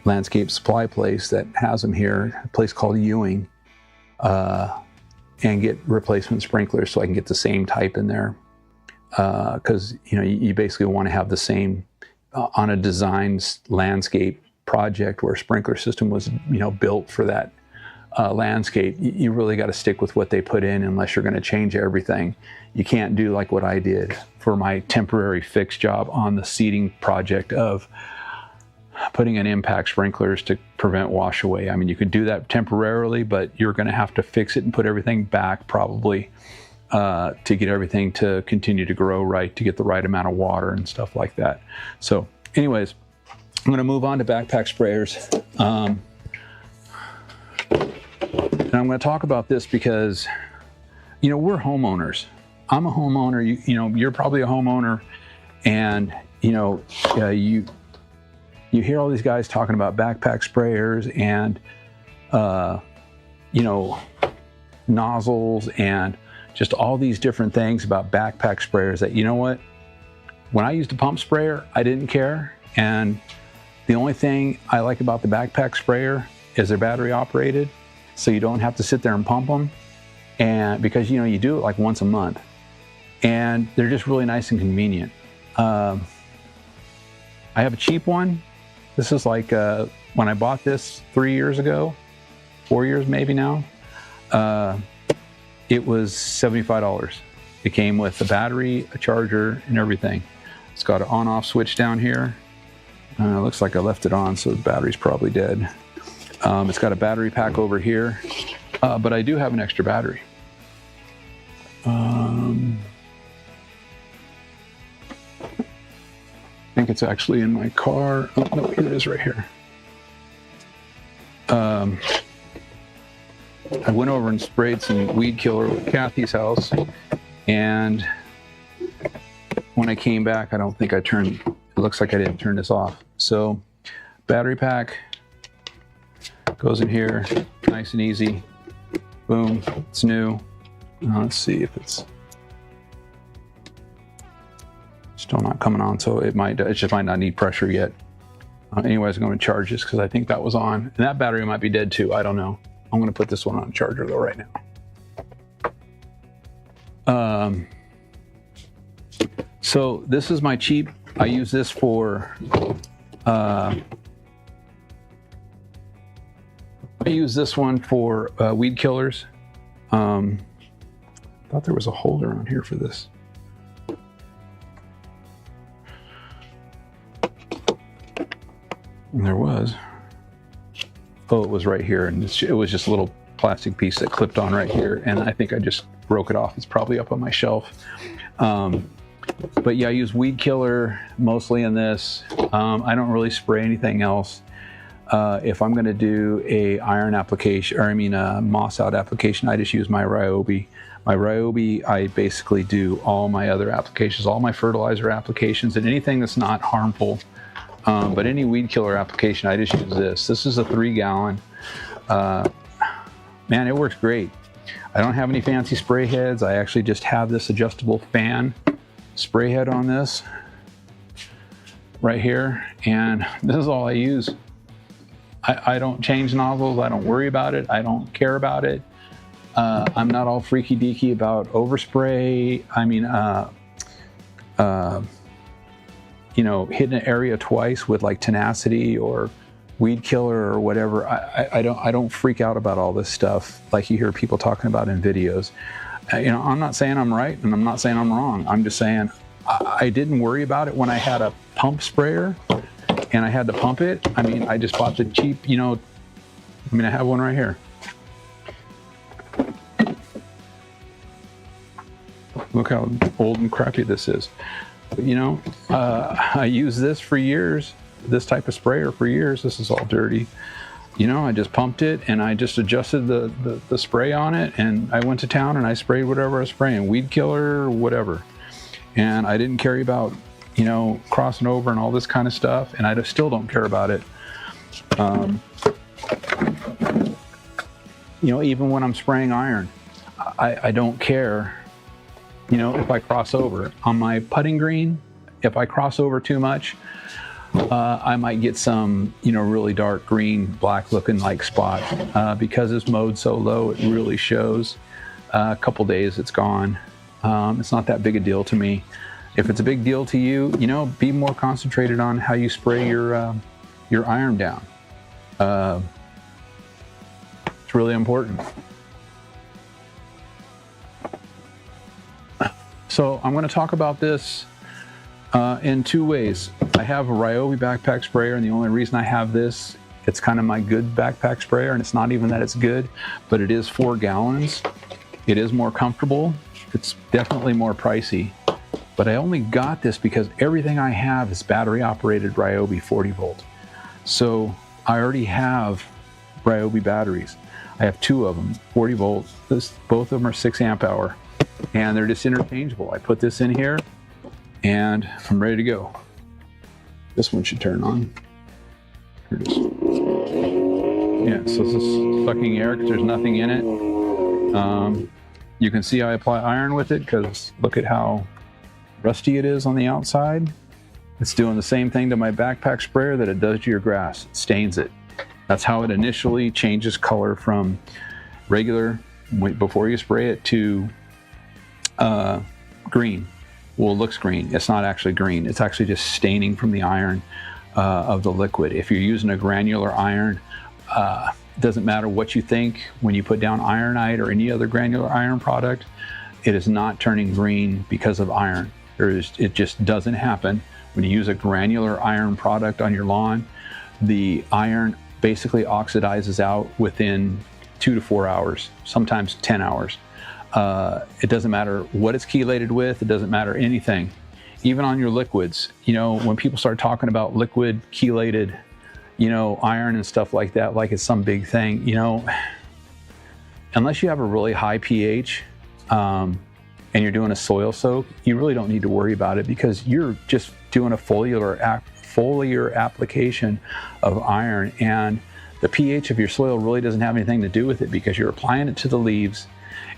landscape supply place that has them here, a place called Ewing, and get replacement sprinklers so I can get the same type in there. Because you basically want to have the same on a designed landscape project where a sprinkler system was built for that landscape, you really got to stick with what they put in unless you're going to change everything. You can't do like what I did for my temporary fix job on the seeding project of putting in impact sprinklers to prevent wash away. I mean, you could do that temporarily, but you're going to have to fix it and put everything back probably to get everything to continue to grow right, to get the right amount of water and stuff like that. So anyways, I'm going to move on to backpack sprayers. And I'm going to talk about this because, you know, we're homeowners. I'm a homeowner. You know, you're probably a homeowner, and you know, you hear all these guys talking about backpack sprayers and, you know, nozzles and just all these different things about backpack sprayers that, you know what, when I used a pump sprayer, I didn't care. And the only thing I like about the backpack sprayer is they're battery operated. So you don't have to sit there and pump them. And because, you know, you do it like once a month, and they're just really nice and convenient. I have a cheap one. This is like, when I bought this 3 years ago, 4 years maybe now, it was $75. It came with a battery, a charger, and everything. It's got an on-off switch down here. Looks like I left it on, so the battery's probably dead. It's got a battery pack over here, but I do have an extra battery. I think it's actually in my car. Oh, no, here it is right here. I went over and sprayed some weed killer at Kathy's house, and when I came back, I don't think I turned, it looks like I didn't turn this off. So, battery pack goes in here, nice and easy. Boom, it's new. Let's see if it's still not coming on, so it just might not need pressure yet. Anyways, I'm going to charge this because I think that was on, and that battery might be dead too. I don't know. I'm going to put this one on charger though right now. So this is my cheap. I use this for. I use this one for weed killers. I thought there was a holder on here for this. And there was. Oh, it was right here, and it was just a little plastic piece that clipped on right here, and I think I just broke it off. It's probably up on my shelf. But yeah, I use weed killer mostly in this. I don't really spray anything else. If I'm going to do a iron application, or I mean a moss out application, I just use my Ryobi. My Ryobi, I basically do all my other applications, all my fertilizer applications, and anything that's not harmful. But any weed killer application, I just use this. This is a 3-gallon. Man, it works great. I don't have any fancy spray heads. I actually just have this adjustable fan spray head on this right here, and this is all I use. I don't change nozzles. I don't worry about it. I don't care about it. I'm not all freaky deaky about overspray. I mean, you know, hitting an area twice with like tenacity or weed killer or whatever. I don't freak out about all this stuff like you hear people talking about in videos. You know, I'm not saying I'm right, and I'm not saying I'm wrong. I'm just saying I didn't worry about it when I had a pump sprayer and I had to pump it. I mean, I just bought the cheap, you know, I mean, I have one right here. Look how old and crappy this is. But, you know, I used this for years, this type of sprayer for years. This is all dirty. You know, I just pumped it and I just adjusted the spray on it, and I went to town and I sprayed whatever I was spraying, weed killer or whatever. And I didn't care about, you know, crossing over and all this kind of stuff, and I still don't care about it. You know, even when I'm spraying iron, I don't care, you know, if I cross over. On my putting green, if I cross over too much, I might get some, you know, really dark green, black looking like spot. Because it's mowed so low, it really shows. A couple days it's gone. It's not that big a deal to me. If it's a big deal to you, you know, be more concentrated on how you spray your iron down. It's really important. So I'm going to talk about this in two ways. I have a Ryobi backpack sprayer, and the only reason I have this, it's kind of my good backpack sprayer, and it's not even that it's good, but it is 4 gallons. It is more comfortable. It's definitely more pricey, but I only got this because everything I have is battery operated Ryobi 40 volt. So I already have Ryobi batteries. I have 2 of them, 40 volts. Both of them are 6 amp hour, and they're just interchangeable. I put this in here and I'm ready to go. This one should turn on. Here it is. Yeah, so this is sucking air because there's nothing in it. You can see I apply iron with it because look at how rusty it is on the outside. It's doing the same thing to my backpack sprayer that it does to your grass. It stains it. That's how it initially changes color from regular, before you spray it, to green. Well, it looks green. It's not actually green. It's actually just staining from the iron of the liquid. If you're using a granular iron, it doesn't matter what you think when you put down ironite or any other granular iron product, it is not turning green because of iron. It just doesn't happen. When you use a granular iron product on your lawn, the iron basically oxidizes out within 2 to 4 hours, sometimes 10 hours. It doesn't matter what it's chelated with, it doesn't matter anything. Even on your liquids, you know, when people start talking about liquid chelated, you know, iron and stuff like that, like it's some big thing, you know, unless you have a really high pH and you're doing a soil soak, you really don't need to worry about it because you're just doing a foliar application of iron, and the pH of your soil really doesn't have anything to do with it because you're applying it to the leaves.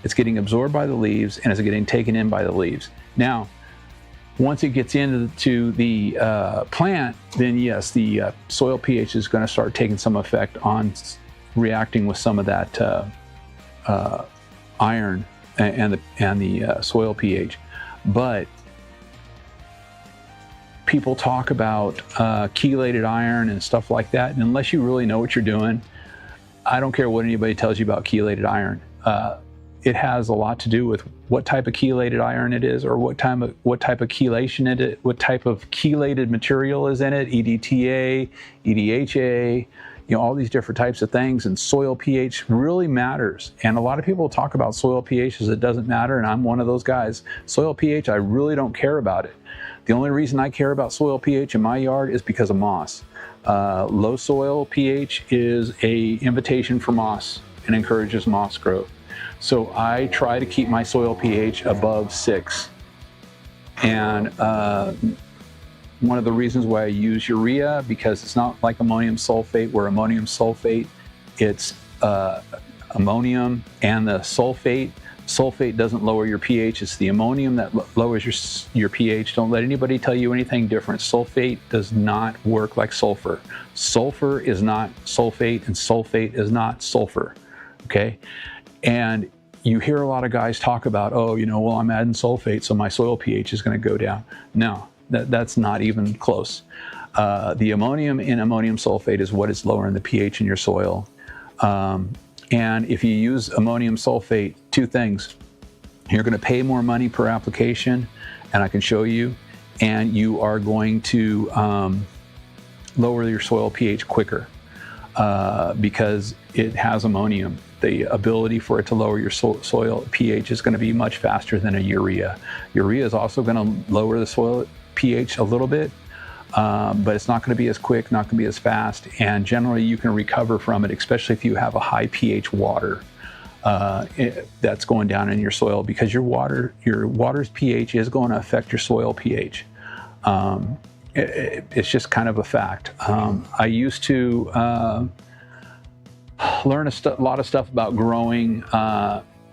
It's getting absorbed by the leaves and it's getting taken in by the leaves. Now, once it gets into the plant, then yes, the soil pH is going to start taking some effect on reacting with some of that iron and the soil pH. But people talk about chelated iron and stuff like that, and unless you really know what you're doing, I don't care what anybody tells you about chelated iron. It has a lot to do with what type of chelated iron it is, or what type of chelation it is, what type of chelated material is in it, EDTA, EDHA, you know, all these different types of things. And soil pH really matters. And a lot of people talk about soil pH as it doesn't matter, and I'm one of those guys. Soil pH, I really don't care about it. The only reason I care about soil pH in my yard is because of moss. Low soil pH is an invitation for moss and encourages moss growth. So I try to keep my soil pH above 6. And one of the reasons why I use urea, because it's not like ammonium sulfate, where ammonium sulfate, it's ammonium and the sulfate. Sulfate doesn't lower your pH, it's the ammonium that lowers your pH. Don't let anybody tell you anything different. Sulfate does not work like sulfur. Sulfur is not sulfate, and sulfate is not sulfur, okay? And you hear a lot of guys talk about, oh, you know, well, I'm adding sulfate, so my soil pH is going to go down. No, that's not even close. The ammonium in ammonium sulfate is what is lowering the pH in your soil. And if you use ammonium sulfate, 2 things. You're going to pay more money per application, and I can show you, and you are going to lower your soil pH quicker because it has ammonium. The ability for it to lower your soil pH is going to be much faster than a urea. Urea is also going to lower the soil pH a little bit, but it's not going to be as quick, not going to be as fast, and generally you can recover from it, especially if you have a high pH water that's going down in your soil, because your water's pH is going to affect your soil pH. It's just kind of a fact. I used to learn a lot of stuff about growing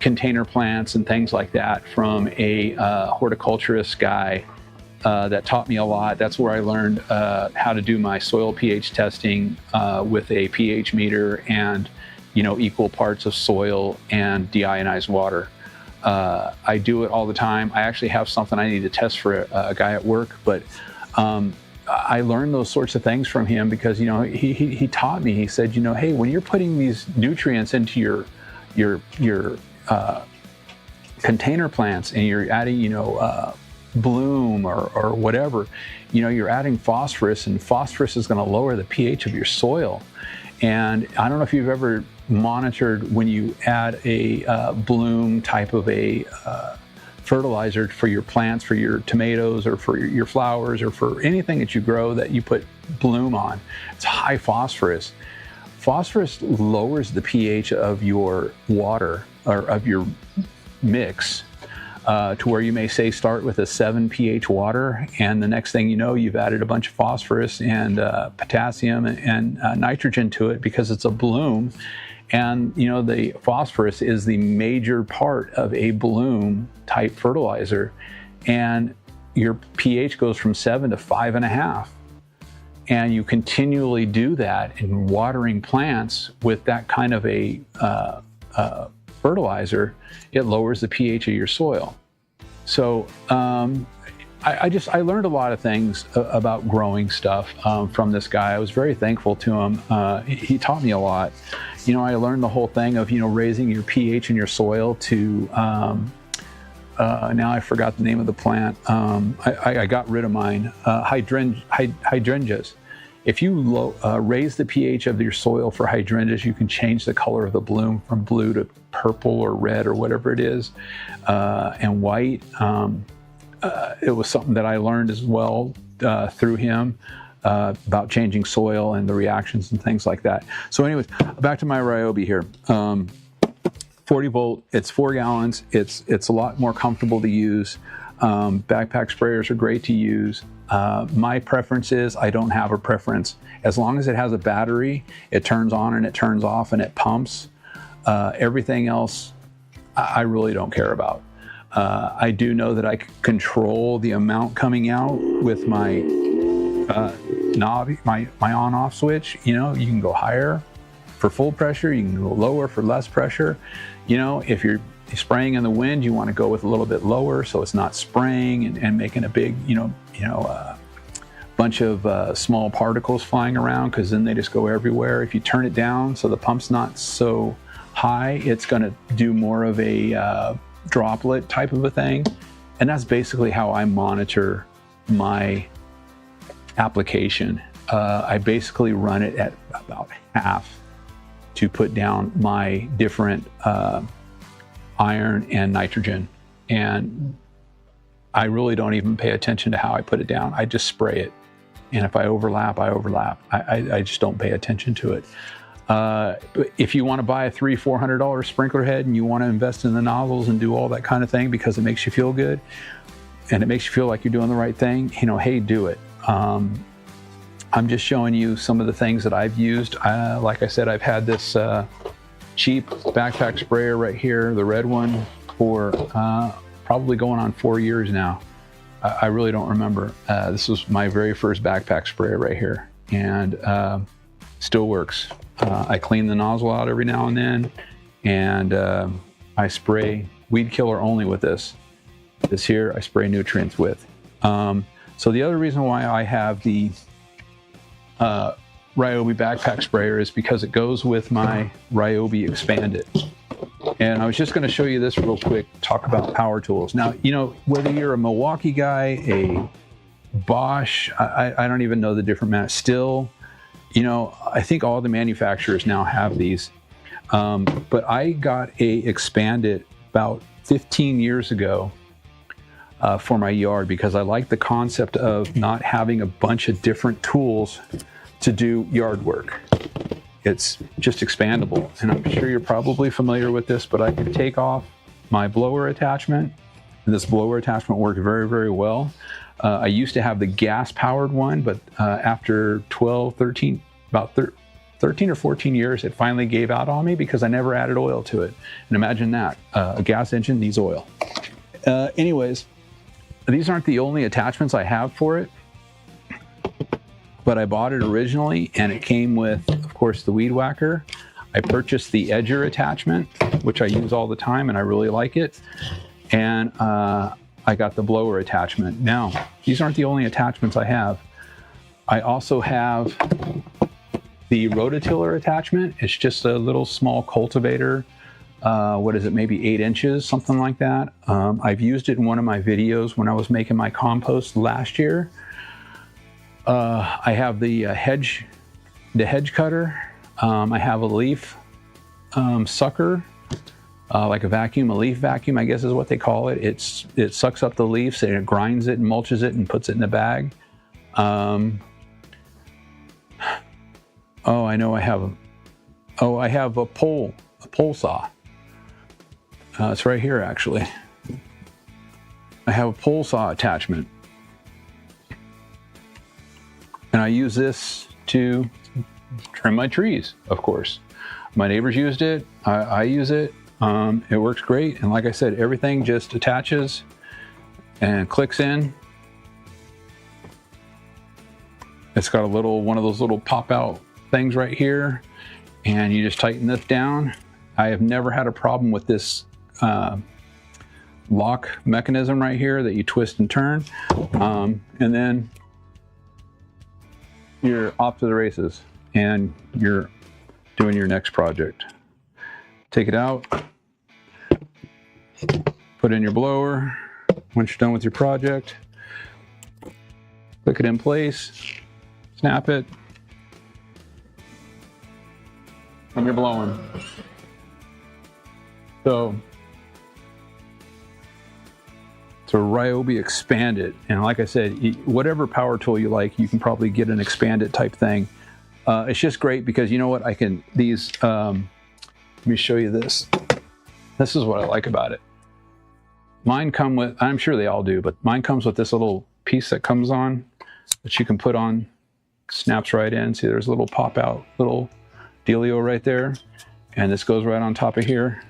container plants and things like that from a horticulturist guy that taught me a lot. That's where I learned how to do my soil pH testing with a pH meter and, you know, equal parts of soil and deionized water. I do it all the time. I actually have something I need to test for a guy at work, but I learned those sorts of things from him because, he taught me. He said, hey, when you're putting these nutrients into your container plants and you're adding, bloom or whatever, you're adding phosphorus, and phosphorus is going to lower the pH of your soil. And I don't know if you've ever monitored when you add a bloom type of a fertilizer for your plants, for your tomatoes or for your flowers or for anything that you grow that you put bloom on. It's high phosphorus. Phosphorus lowers the pH of your water or of your mix to where you may say start with a 7 pH water, and the next thing you know, you've added a bunch of phosphorus and potassium and nitrogen to it because it's a bloom. And the phosphorus is the major part of a bloom type fertilizer, and your pH goes from 7 to 5.5. And you continually do that in watering plants with that kind of a fertilizer, it lowers the pH of your soil. So I learned a lot of things about growing stuff from this guy. I was very thankful to him. He taught me a lot. I learned the whole thing of, raising your pH in your soil to, now I forgot the name of the plant. I got rid of mine, hydrangeas. If you raise the pH of your soil for hydrangeas, you can change the color of the bloom from blue to purple or red or whatever it is, and white. It was something that I learned as well through him about changing soil and the reactions and things like that. So anyways, back to my Ryobi here. 40 volt, it's 4 gallons. It's a lot more comfortable to use. Backpack sprayers are great to use. My preference is I don't have a preference. As long as it has a battery, it turns on and it turns off and it pumps. Everything else, I really don't care about. I do know that I control the amount coming out with my knob, my on-off switch. You can go higher for full pressure. You can go lower for less pressure. If you're spraying in the wind, you want to go with a little bit lower so it's not spraying and making a big, bunch of small particles flying around, because then they just go everywhere. If you turn it down so the pump's not so high, it's going to do more of a droplet type of a thing. And that's basically how I monitor my application. I basically run it at about half to put down my different iron and nitrogen, and I really don't even pay attention to how I put it down. I just spray it, and if I overlap, I overlap. I just don't pay attention to it. But if you want to buy a $300-400 sprinkler head and you want to invest in the nozzles and do all that kind of thing because it makes you feel good and it makes you feel like you're doing the right thing, hey, do it. I'm just showing you some of the things that I've used. Like I said, I've had this cheap backpack sprayer right here, the red one, for probably going on 4 years now. I really don't remember. This was my very first backpack sprayer right here, and still works. I clean the nozzle out every now and then, and I spray weed killer only with this. This here I spray nutrients with. So the other reason why I have the Ryobi backpack sprayer is because it goes with my Ryobi Expanded. And I was just going to show you this real quick, talk about power tools. Now, whether you're a Milwaukee guy, a Bosch, I don't even know the different Still, I think all the manufacturers now have these. But I got a Expanded about 15 years ago for my yard because I like the concept of not having a bunch of different tools to do yard work. It's just expandable, and I'm sure you're probably familiar with this, but I can take off my blower attachment, and this blower attachment worked very, very well. I used to have the gas-powered one, but after 13 or 14 years, it finally gave out on me because I never added oil to it. And imagine that, a gas engine needs oil. Anyways, these aren't the only attachments I have for it, but I bought it originally and it came with, of course, the weed whacker. I purchased the edger attachment, which I use all the time and I really like it. And I got the blower attachment. Now, these aren't the only attachments I have. I also have the rototiller attachment. It's just a little small cultivator. What is it, maybe 8 inches, something like that. I've used it in one of my videos when I was making my compost last year. I have the hedge cutter. I have a leaf sucker, like a leaf vacuum, I guess is what they call it. It sucks up the leaves and it grinds it and mulches it and puts it in a bag. Oh, I know I have a pole saw. It's right here, actually. I have a pole saw attachment. And I use this to trim my trees, of course. My neighbors used it. I use it. It works great. And like I said, everything just attaches and clicks in. It's got one of those little pop-out things right here. And you just tighten this down. I have never had a problem with this lock mechanism right here that you twist and turn. And then you're off to the races and you're doing your next project. Take it out, put in your blower. Once you're done with your project, click it in place, snap it, and you're blowing. So it's a Ryobi Expandit, and like I said, whatever power tool you like, you can probably get an Expandit type thing. It's just great because you know what, let me show you this. This is what I like about it. Mine come with, I'm sure they all do, but mine comes with this little piece that comes on that you can put on, snaps right in. See, there's a little pop out little dealio right there, and this goes right on top of here.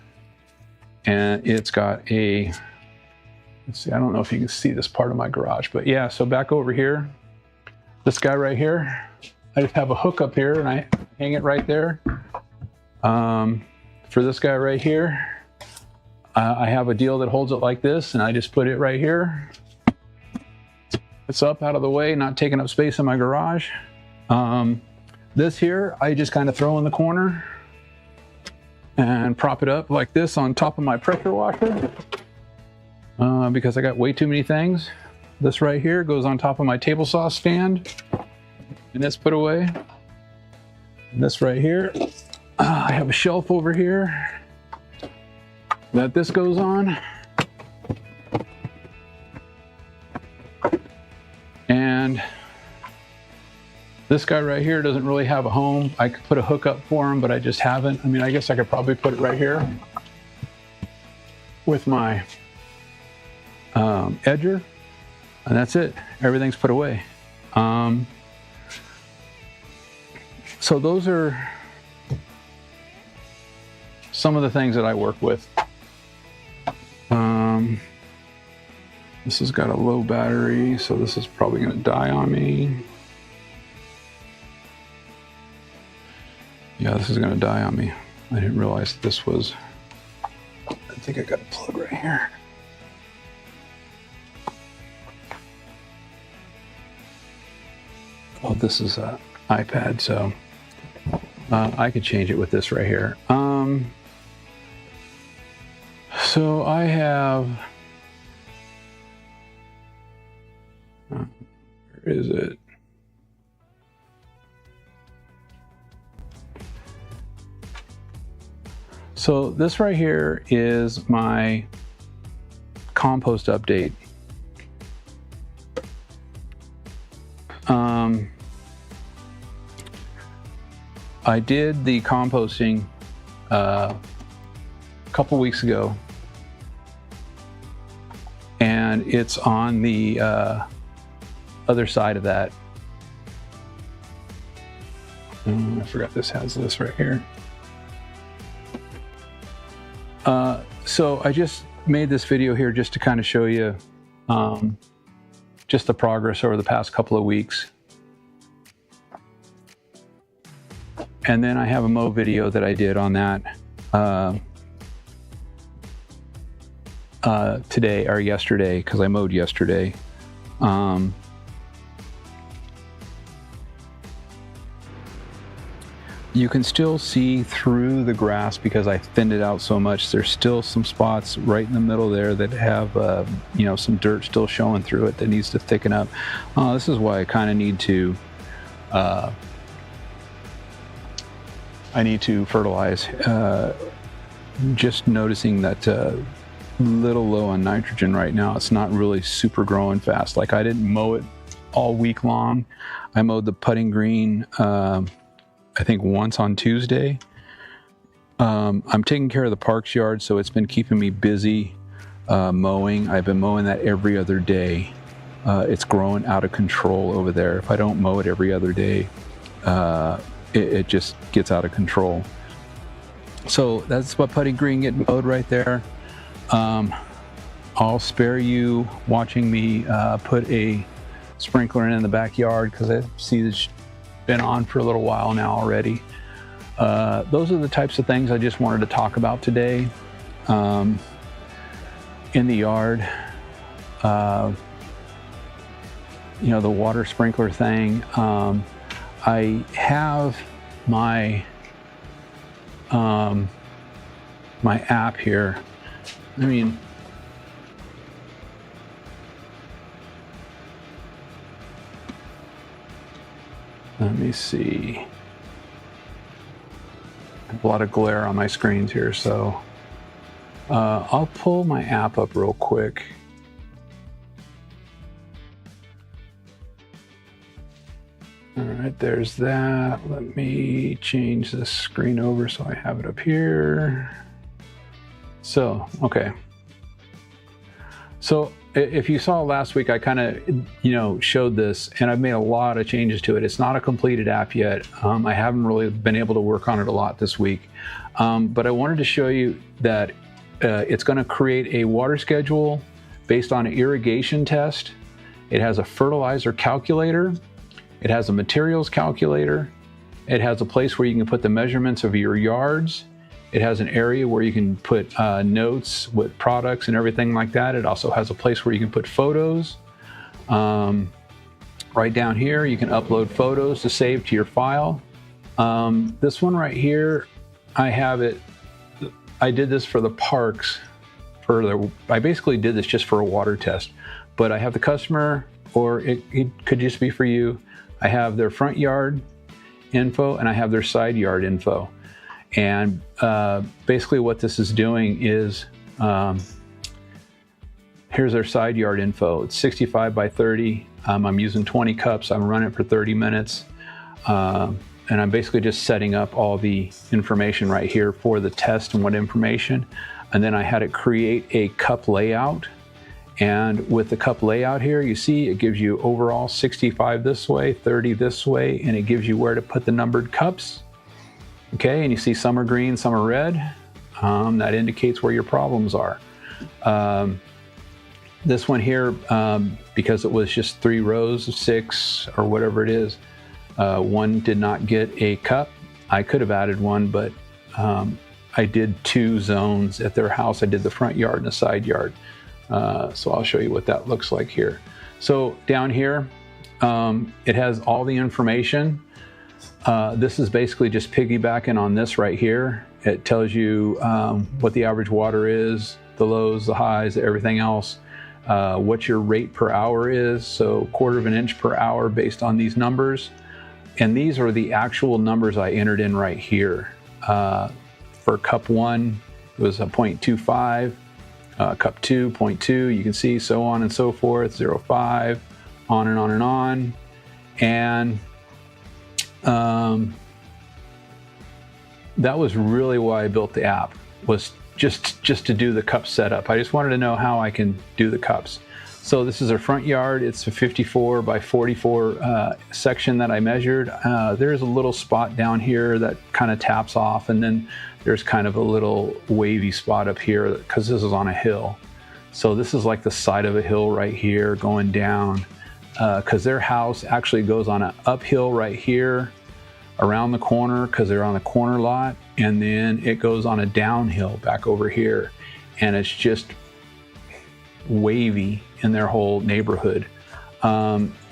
And it's got a, let's see, I don't know if you can see this part of my garage, but yeah, so back over here, this guy right here, I just have a hook up here and I hang it right there. For this guy right here, I have a deal that holds it like this, and I just put it right here. It's up out of the way, not taking up space in my garage. This here, I just kind of throw in the corner and prop it up like this on top of my pressure washer because I got way too many things. This right here goes on top of my table saw stand, and this put away. And this right here, I have a shelf over here that this goes on. And this guy right here doesn't really have a home. I could put a hook up for him, but I just haven't. I mean, I guess I could probably put it right here with my edger, and that's it. Everything's put away. So those are some of the things that I work with. This has got a low battery, so this is probably going to die on me. Yeah, this is going to die on me. I didn't realize this was, I think I got a plug right here. Oh, this is an iPad, so I could change it with this right here. So I have, where is it? So this right here is my compost update. I did the composting a couple weeks ago, and it's on the other side of that. I forgot this has this right here. So I just made this video here just to kind of show you just the progress over the past couple of weeks. And then I have a mow video that I did on that today or yesterday, because I mowed yesterday. you can still see through the grass because I thinned it out so much. There's still some spots right in the middle there that have, some dirt still showing through it that needs to thicken up. This is why I kind of need to, fertilize. Just noticing that little low on nitrogen right now. It's not really super growing fast. Like, I didn't mow it all week long. I mowed the putting green, I think once on Tuesday. I'm taking care of the parks yard, so it's been keeping me busy mowing. I've been mowing that every other day. It's growing out of control over there. If I don't mow it every other day, it just gets out of control. So that's what putting green getting mowed right there. I'll spare you watching me put a sprinkler in the backyard because I see it's been on for a little while now already. Those are the types of things I just wanted to talk about today in the yard. The water sprinkler thing. I have my my app here. I mean, let me see. I have a lot of glare on my screens here, so I'll pull my app up real quick. All right, there's that. Let me change this screen over so I have it up here. So, okay. So if you saw last week, I kind of, showed this, and I've made a lot of changes to it. It's not a completed app yet. I haven't really been able to work on it a lot this week. But I wanted to show you that it's going to create a water schedule based on an irrigation test. It has a fertilizer calculator. It has a materials calculator. It has a place where you can put the measurements of your yards. It has an area where you can put notes with products and everything like that. It also has a place where you can put photos. Right down here, you can upload photos to save to your file. This one right here, I did this for the parks. I basically did this just for a water test, but I have the customer, or it could just be for you. I have their front yard info and I have their side yard info. And basically what this is doing is, here's their side yard info. It's 65 by 30. I'm using 20 cups. I'm running it for 30 minutes. And I'm basically just setting up all the information right here for the test and what information. And then I had it create a cup layout. And with the cup layout here, you see it gives you overall 65 this way, 30 this way, and it gives you where to put the numbered cups. Okay, and you see some are green, some are red. That indicates where your problems are. This one here, because it was just 3 rows of 6 or whatever it is, one did not get a cup. I could have added one, but I did 2 zones at their house. I did the front yard and the side yard. So I'll show you what that looks like here. So down here, it has all the information. This is basically just piggybacking on this right here. It tells you what the average water is, the lows, the highs, everything else, what your rate per hour is, so 1/4 of an inch per hour based on these numbers. And these are the actual numbers I entered in right here. For cup 1, it was a 0.25. Cup 2, 0.2, you can see so on and so forth, 0.5, on and on and on. And that was really why I built the app, was just to do the cup setup. I just wanted to know how I can do the cups. So this is our front yard. It's a 54 by 44 section that I measured. There's a little spot down here that kind of taps off, and then there's kind of a little wavy spot up here because this is on a hill. So this is like the side of a hill right here going down, because their house actually goes on an uphill right here around the corner because they're on the corner lot, and then it goes on a downhill back over here, and it's just wavy in their whole neighborhood.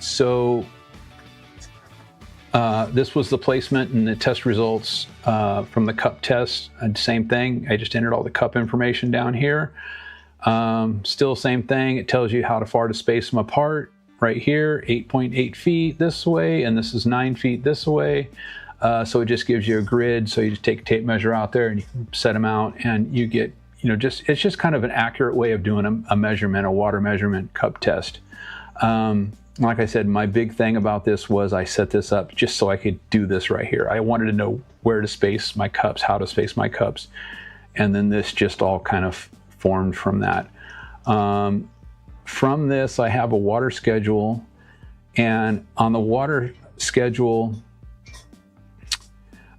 So This was the placement and the test results from the cup test. Same thing. I just entered all the cup information down here. Still same thing. It tells you how far to space them apart. Right here, 8.8 feet this way, and this is 9 feet this way. So it just gives you a grid. So you just take a tape measure out there and you can set them out, and you get, it's just kind of an accurate way of doing a measurement, a water measurement cup test. Like I said, my big thing about this was I set this up just so I could do this right here. I wanted to know where to space my cups, how to space my cups. And then this just all kind of formed from that. From this, I have a water schedule. And on the water schedule,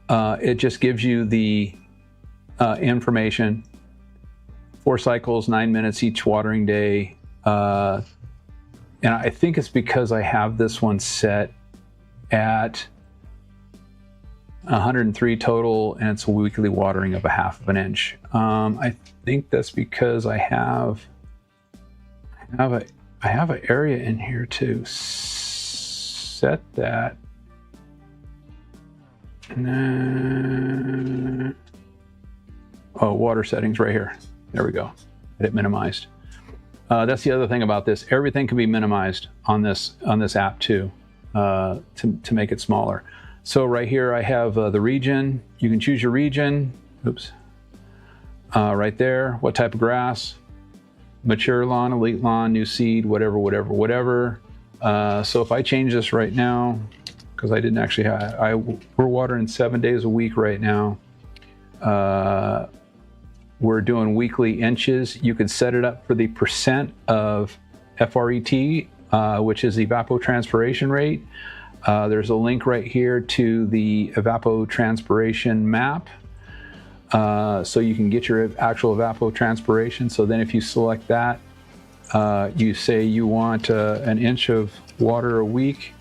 it just gives you the information. 4 cycles, 9 minutes each watering day. And I think it's because I have this one set at 103 total, and it's a weekly watering of 1/2 inch. I think that's because I have an area in here to set that. Oh, water settings right here. There we go. Get it minimized. That's the other thing about this. Everything can be minimized on this app too, to make it smaller. So right here I have the region. You can choose your region. Oops. Right there, what type of grass? Mature lawn, elite lawn, new seed, whatever. So if I change this right now, because I didn't actually, we're watering 7 days a week right now. We're doing weekly inches. You can set it up for the percent of FRET, which is the evapotranspiration rate. There's a link right here to the evapotranspiration map. So you can get your actual evapotranspiration. So then if you select that, you say you want 1 inch of water a week,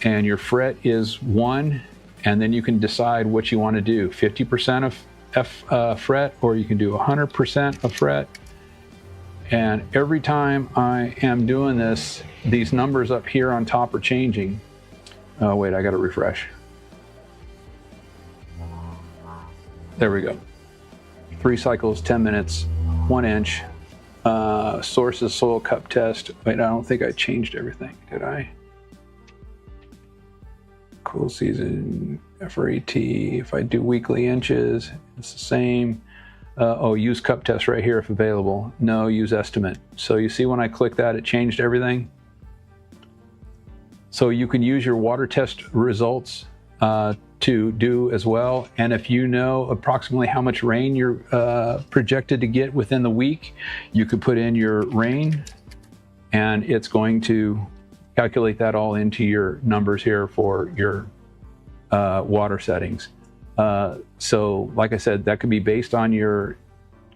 and your fret is 1, and then you can decide what you want to do, 50% of fret, or you can do 100% of fret. And every time I am doing this, these numbers up here on top are changing. Oh wait, I gotta refresh. There we go. 3 cycles, 10 minutes, 1 inch. Sources soil cup test. Wait, I don't think I changed everything, did I? Cool season, FRET. If I do weekly inches, it's the same. Oh, use cup test right here if available. No, use estimate. So you see when I click that, it changed everything. So you can use your water test results to do as well. And if you know approximately how much rain you're projected to get within the week, you could put in your rain, and it's going to calculate that all into your numbers here for your water settings. So like I said, that could be based on your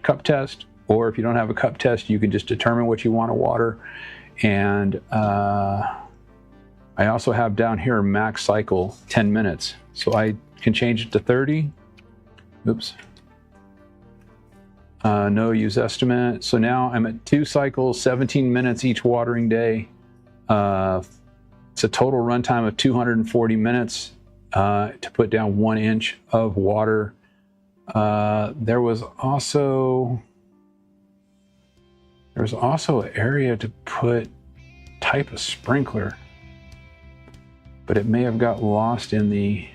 cup test, or if you don't have a cup test, you can just determine what you want to water. And I also have down here max cycle 10 minutes. So I can change it to 30. Oops. No, use estimate. So now I'm at 2 cycles, 17 minutes each watering day. It's a total runtime of 240 minutes to put down 1 inch of water. There was also an area to put type of sprinkler, but it may have got lost in the.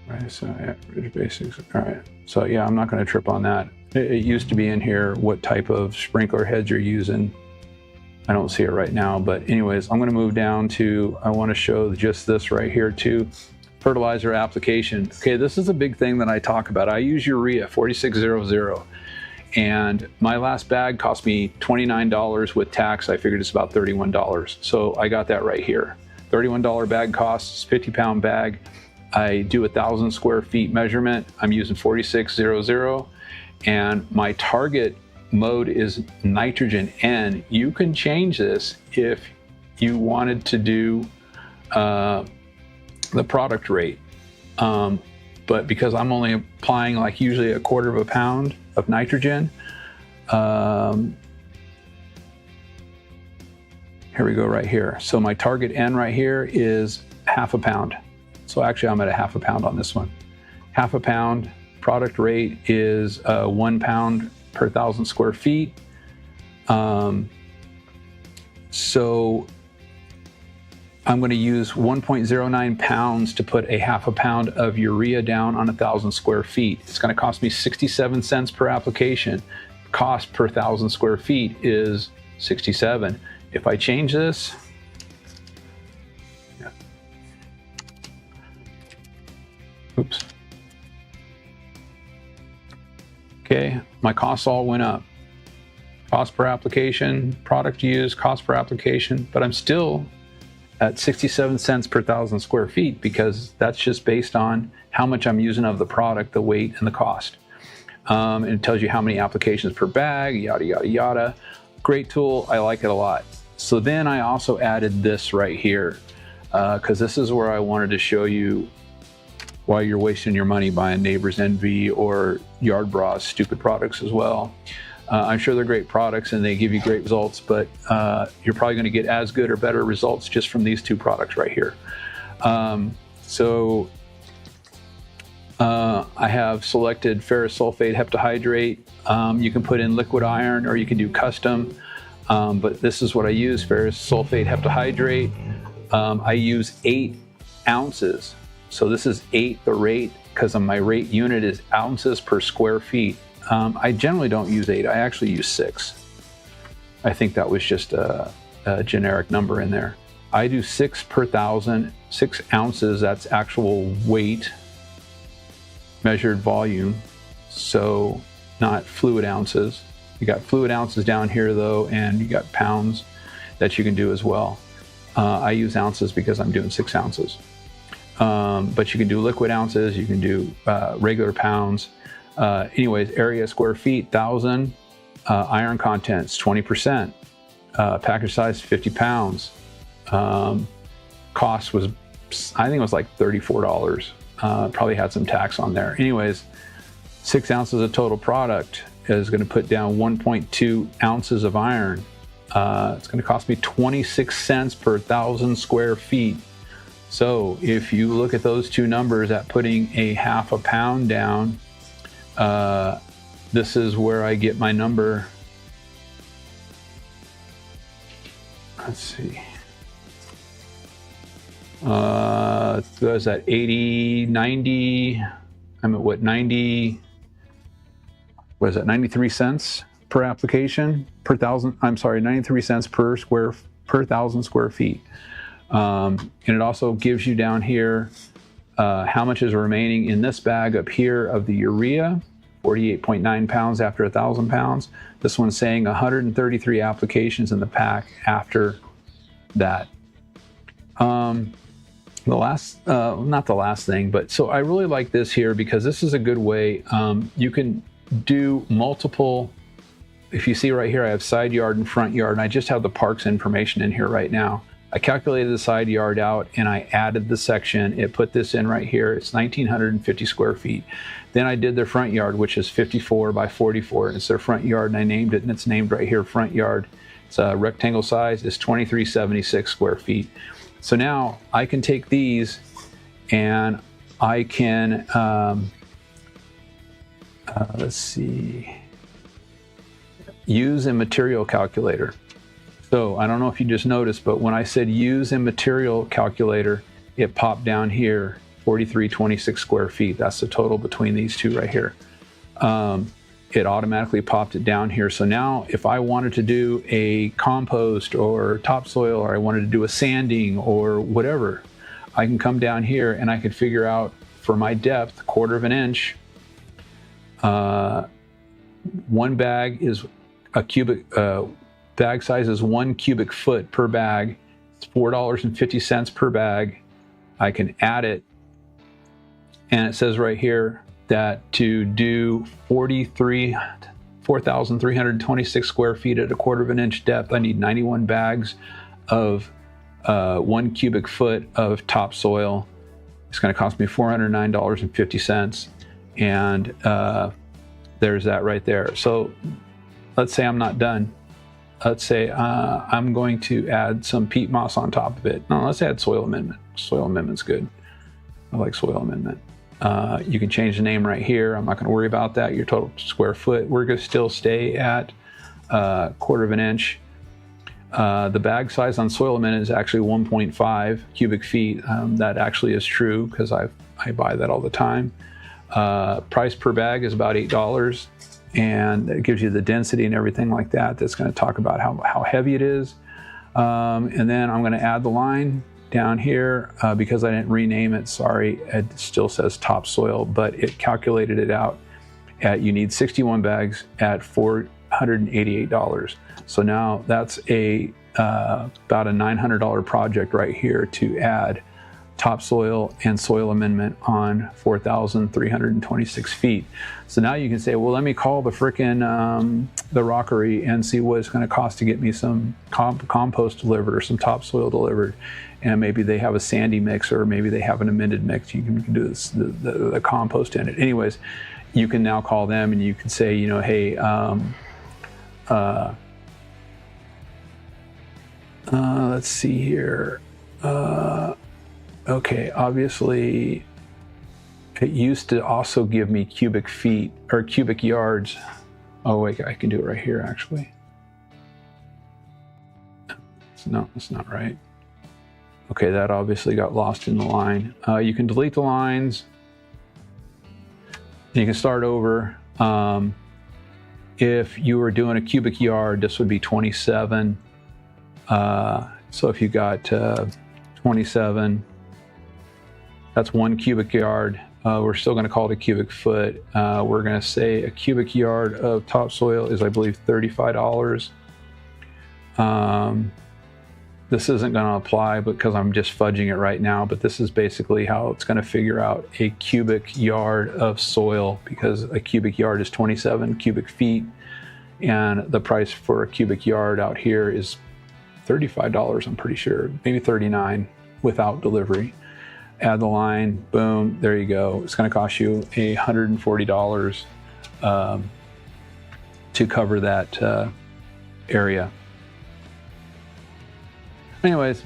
Right, so average basics. All right, so yeah, I'm not going to trip on that. It used to be in here what type of sprinkler heads you're using. I don't see it right now, but anyways, I'm going to move down to, I want to show just this right here too. Fertilizer application. Okay, this is a big thing that I talk about. I use urea 4600, and my last bag cost me $29 with tax. I figured it's about $31. So I got that right here. $31 bag costs, 50-pound bag. I do 1,000 square feet measurement. I'm using 4600, and my target mode is nitrogen N. You can change this if you wanted to do the product rate, but because I'm only applying like usually 1/4 pound of nitrogen, Here we go right here. So my target N right here is half a pound. So actually I'm at a half a pound on this one. Half a pound. Product rate is 1 pound per 1,000 square feet. So I'm going to use 1.09 pounds to put a half a pound of urea down on 1,000 square feet. It's going to cost me 67 cents per application. Cost per 1,000 square feet is 67. If I change this, oops. Okay, my costs all went up. Cost per application, product used, cost per application, but I'm still at 67 cents per 1,000 square feet because that's just based on how much I'm using of the product, the weight, and the cost. And it tells you how many applications per bag, yada, yada, yada. Great tool, I like it a lot. So then I also added this right here because this is where I wanted to show you why you're wasting your money buying Neighbor's Envy or Yard Bras stupid products as well. I'm sure they're great products and they give you great results, but you're probably going to get as good or better results just from these two products right here. I have selected ferrous sulfate heptahydrate. You can put in liquid iron or you can do custom, but this is what I use, ferrous sulfate heptahydrate. I use 8 ounces. So this is 8, the rate, because my rate unit is ounces per square feet. I generally don't use 8, I actually use 6. I think that was just a generic number in there. I do 6 per 1,000, 6 ounces, that's actual weight, measured volume, so not fluid ounces. You got fluid ounces down here though, and you got pounds that you can do as well. I use ounces because I'm doing 6 ounces. But you can do liquid ounces, you can do regular pounds. Anyways, area square feet, 1,000. Iron contents, 20%. Package size, 50 pounds. Cost was, I think it was like $34. Probably had some tax on there. Anyways, 6 ounces of total product is going to put down 1.2 ounces of iron. It's going to cost me 26 cents per 1,000 square feet. So if you look at those two numbers at putting a half a pound down, this is where I get my number. Let's see. Was that 80, 90? I'm at what, 90? What is that, 93 cents per application per 1,000? I'm sorry, 93 cents per 1,000 square feet. And it also gives you down here how much is remaining in this bag up here of the urea, 48.9 pounds after 1,000 pounds. This one's saying 133 applications in the pack after that. The last, not the last thing, but so I really like this here because this is a good way. You can do multiple. If you see right here, I have side yard and front yard, and I just have the parks information in here right now. I calculated the side yard out and I added the section. It put this in right here. It's 1,950 square feet. Then I did their front yard, which is 54 by 44. It's their front yard and I named it, and it's named right here, front yard. It's a rectangle size. It's 2,376 square feet. So now I can take these and I can, let's see, use a material calculator. So I don't know if you just noticed, but when I said use a material calculator, it popped down here, 4,326 square feet. That's the total between these two right here. It automatically popped it down here. So now if I wanted to do a compost or topsoil, or I wanted to do a sanding or whatever, I can come down here and I could figure out for my depth, 1/4 inch, one bag is a cubic, bag size is 1 cubic foot per bag. It's $4.50 per bag. I can add it, and it says right here that to do 4,326 square feet at a 1/4 inch depth, I need 91 bags of 1 cubic foot of topsoil. It's going to cost me $409.50, and there's that right there. So let's say I'm not done. let's say I'm going to add some peat moss on top of it. No, let's add soil amendment. Soil amendment's good. I like soil amendment. You can change the name right here. I'm not going to worry about that. Your total square foot. We're going to still stay at 1/4 of an inch. The bag size on soil amendment is actually 1.5 cubic feet. That actually is true because I buy that all the time. Price per bag is about $8, and it gives you the density and everything like that. That's going to talk about how heavy it is. And then I'm going to add the line down here because I didn't rename it. Sorry, it still says topsoil, but it calculated it out at you need 61 bags at $488. So now that's about a $900 project right here to add topsoil and soil amendment on 4,326 feet. So now you can say, well, let me call the frickin' the rockery and see what it's going to cost to get me some compost delivered or some topsoil delivered. And maybe they have a sandy mix, or maybe they have an amended mix. You can do this, the compost in it. Anyways, you can now call them and you can say, you know, hey, let's see here. Okay, obviously it used to also give me cubic feet or cubic yards. Oh wait, I can do it right here actually. No, that's not right. Okay, that obviously got lost in the line. You can delete the lines. You can start over. If you were doing a cubic yard, this would be 27. So if you got 27, that's 1 cubic yard. We're still going to call it a cubic foot. We're going to say a cubic yard of topsoil is, I believe, $35. This isn't going to apply because I'm just fudging it right now, but this is basically how it's going to figure out a cubic yard of soil, because a cubic yard is 27 cubic feet, and the price for a cubic yard out here is $35, I'm pretty sure, maybe $39 without delivery. Add the line, boom, there you go. It's going to cost you $140 to cover that area. Anyways,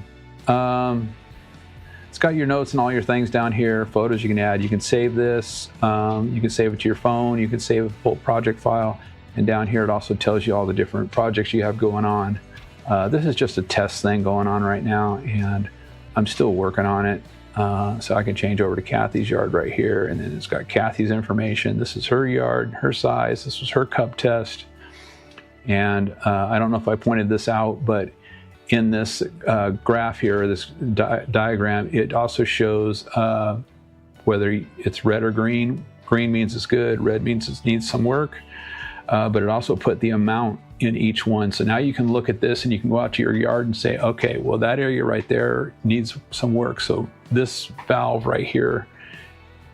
it's got your notes and all your things down here, photos you can add. You can save this, you can save it to your phone, you can save a full project file, and down here it also tells you all the different projects you have going on. This is just a test thing going on right now, and I'm still working on it. So I can change over to Kathy's yard right here, and then it's got Kathy's information. This is her yard, her size, this was her cup test. And I don't know if I pointed this out, but in this graph here, this diagram, it also shows whether it's red or green. Green means it's good, red means it needs some work, but it also put the amount in each one. So now you can look at this and you can go out to your yard and say, okay, well, that area right there needs some work. So this valve right here,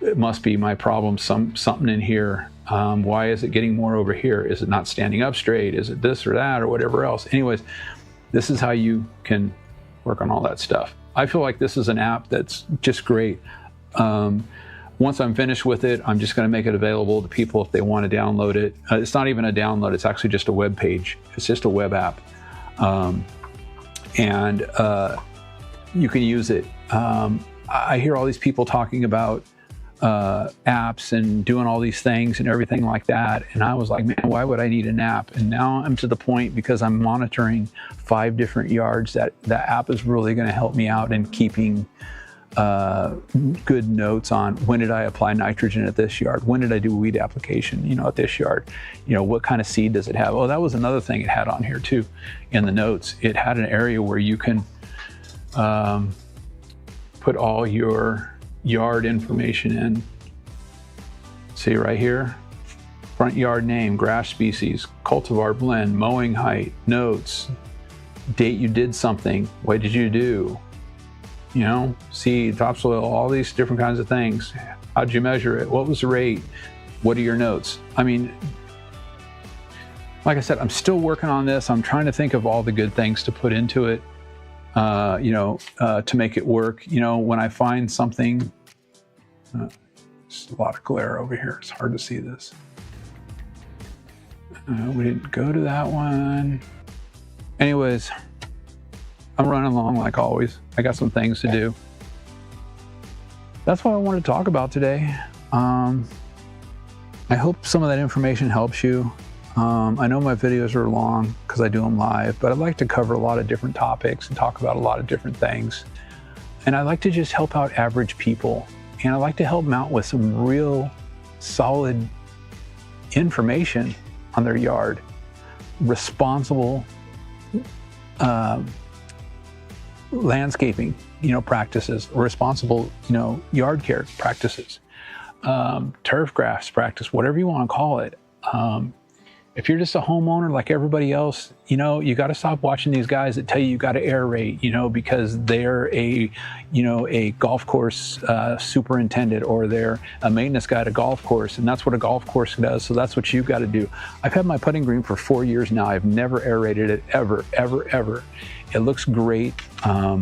it must be my problem, something in here. Why is it getting more over here? Is it not standing up straight? Is it this or that or whatever else? Anyways, this is how you can work on all that stuff. I feel like this is an app that's just great. Once I'm finished with it, I'm just going to make it available to people if they want to download it. It's not even a download, it's actually just a web page. It's just a web app. And you can use it. I hear all these people talking about apps and doing all these things and everything like that. And I was like, man, why would I need an app? And now I'm to the point, because I'm monitoring 5 different yards, that the app is really going to help me out in keeping good notes on when did I apply nitrogen at this yard, when did I do weed application, at this yard, what kind of seed does it have. Oh, that was another thing it had on here too in the notes. It had an area where you can put all your yard information in. See right here, front yard name, grass species, cultivar blend, mowing height, notes, date you did something, what did you do, seed, topsoil, all these different kinds of things. How'd you measure it? What was the rate? What are your notes? I mean, like I said, I'm still working on this. I'm trying to think of all the good things to put into it, to make it work. When I find something, there's a lot of glare over here. It's hard to see this. We didn't go to that one. Anyways, I'm running along like always. I got some things to do. That's what I wanted to talk about today. I hope some of that information helps you. I know my videos are long because I do them live, but I like to cover a lot of different topics and talk about a lot of different things. And I like to just help out average people. And I like to help them out with some real solid information on their yard, responsible landscaping, practices, responsible, yard care practices, turf grass practice, whatever you want to call it. If you're just a homeowner like everybody else, you got to stop watching these guys that tell you got to aerate, because they're a golf course superintendent, or they're a maintenance guy at a golf course, and that's what a golf course does. So that's what you've got to do. I've had my putting green for 4 years now. I've never aerated it ever. It looks great. I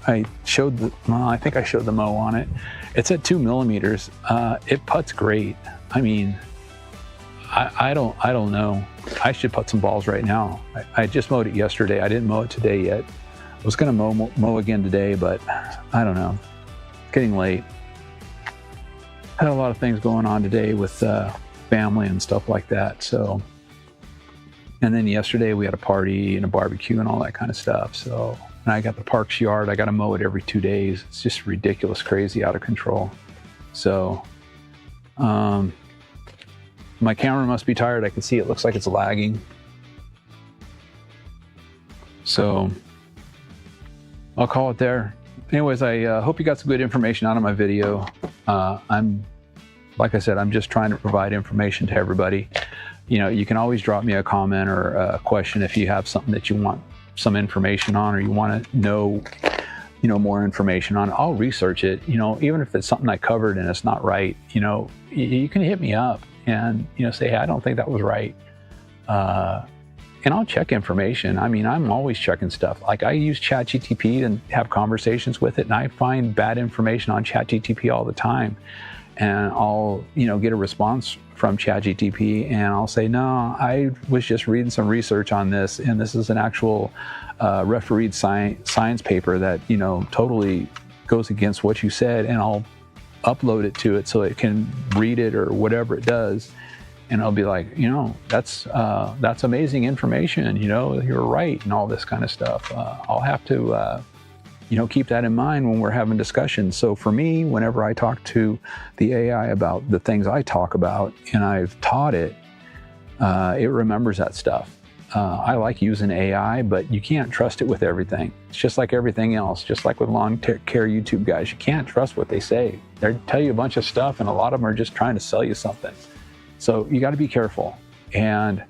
think I showed the mow on it. It's at 2 millimeters. It putts great. I mean, I don't know. I should put some balls right now. I just mowed it yesterday. I didn't mow it today yet. I was gonna mow again today, but I don't know. It's getting late. Had a lot of things going on today with family and stuff like that. So, and then yesterday we had a party and a barbecue and all that kind of stuff. So, and I got the park's yard. I got to mow it every 2 days. It's just ridiculous, crazy, out of control. So, my camera must be tired. I can see it looks like it's lagging. So I'll call it there. Anyways, I hope you got some good information out of my video. Like I said, I'm just trying to provide information to everybody. You can always drop me a comment or a question if you have something that you want some information on, or you want to know, more information on. I'll research it. Even if it's something I covered and it's not right, you can hit me up and say, hey, I don't think that was right, and I'll check information. I mean, I'm always checking stuff. Like, I use ChatGTP and have conversations with it, and I find bad information on ChatGTP all the time, and I'll get a response from ChatGTP, and I'll say, no, I was just reading some research on this, and this is an actual refereed science paper that totally goes against what you said, and I'll upload it to it so it can read it or whatever it does, and I'll be like, that's amazing information, you're right, and all this kind of stuff. I'll have to keep that in mind when we're having discussions. So for me, whenever I talk to the AI about the things I talk about and I've taught it, it remembers that stuff. I like using AI, but you can't trust it with everything. It's just like everything else, just like with lawn care YouTube guys. You can't trust what they say. They tell you a bunch of stuff, and a lot of them are just trying to sell you something. So you got to be careful. And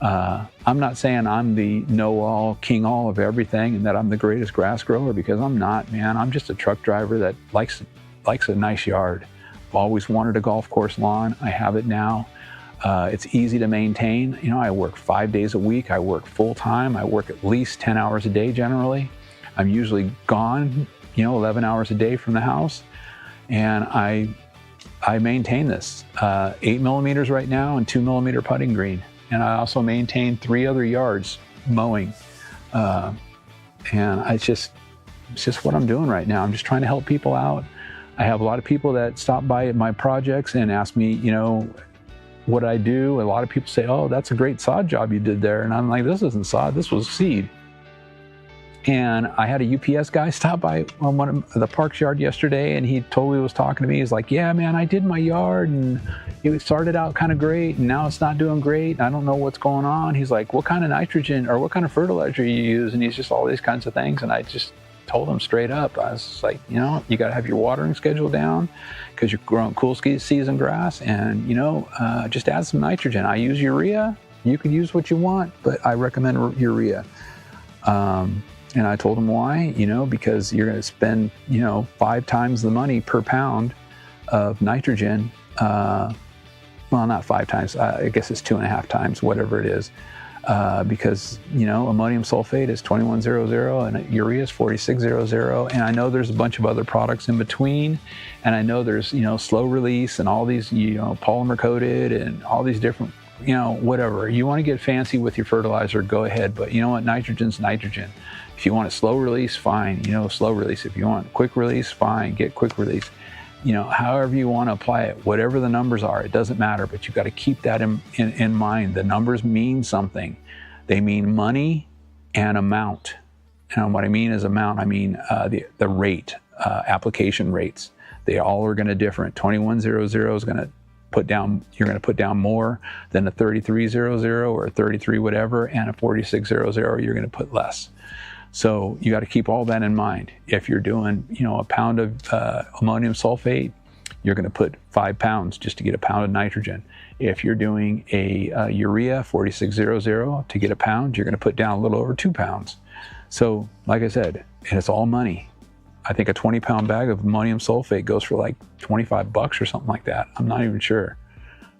I'm not saying I'm the know-all, king-all of everything and that I'm the greatest grass grower, because I'm not, man. I'm just a truck driver that likes a nice yard. I've always wanted a golf course lawn. I have it now. It's easy to maintain. I work 5 days a week. I work full time. I work at least 10 hours a day generally. I'm usually gone, 11 hours a day from the house. And I maintain this 8 millimeters right now and 2 millimeter putting green. And I also maintain 3 other yards mowing. And it's just what I'm doing right now. I'm just trying to help people out. I have a lot of people that stop by at my projects and ask me, what I do. A lot of people say, oh, that's a great sod job you did there. And I'm like, this isn't sod, this was seed. And I had a UPS guy stop by on one of the park's yard yesterday, and he totally was talking to me. He's like, yeah, man, I did my yard and it started out kind of great and now it's not doing great. I don't know what's going on. He's like, what kind of nitrogen or what kind of fertilizer you use? And he's just all these kinds of things. And I just told him straight up, I was like, you got to have your watering schedule down because you're growing cool season grass, and, just add some nitrogen. I use urea. You can use what you want, but I recommend urea. And I told him why, because you're going to spend, 5 times the money per pound of nitrogen. Well, not 5 times. I guess it's 2.5 times, whatever it is. Because, ammonium sulfate is 2100 and urea is 4600. And I know there's a bunch of other products in between. And I know there's, slow release and all these, polymer coated and all these different you know, whatever. You want to get fancy with your fertilizer, go ahead. But you know what? Nitrogen's nitrogen. If you want a slow release, fine. You know, slow release. If you want quick release, fine. Get quick release. You know, however you want to apply it, whatever the numbers are, it doesn't matter. But you've got to keep that in mind. The numbers mean something. They mean money and amount. And what I mean is amount, I mean the rate, application rates. They all are going to different. 2100 is going to put down, you're going to put down more than a 3300 or a 33 whatever, and a 4600 you're going to put less. So you got to keep all that in mind. If you're doing, you know, a pound of ammonium sulfate, you're going to put 5 pounds just to get a pound of nitrogen. If you're doing a urea 4600 to get a pound, you're going to put down a little over 2 pounds. So like I said, it's all money. I think a 20-pound bag of ammonium sulfate goes for like 25 bucks or something like that. I'm not even sure.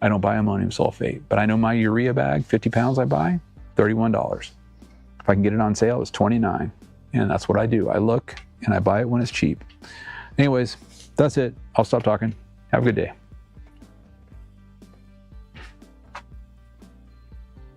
I don't buy ammonium sulfate, but I know my urea bag, 50 pounds I buy, $31. If I can get it on sale, it's $29. And that's what I do. I look and I buy it when it's cheap. Anyways, that's it. I'll stop talking. Have a good day.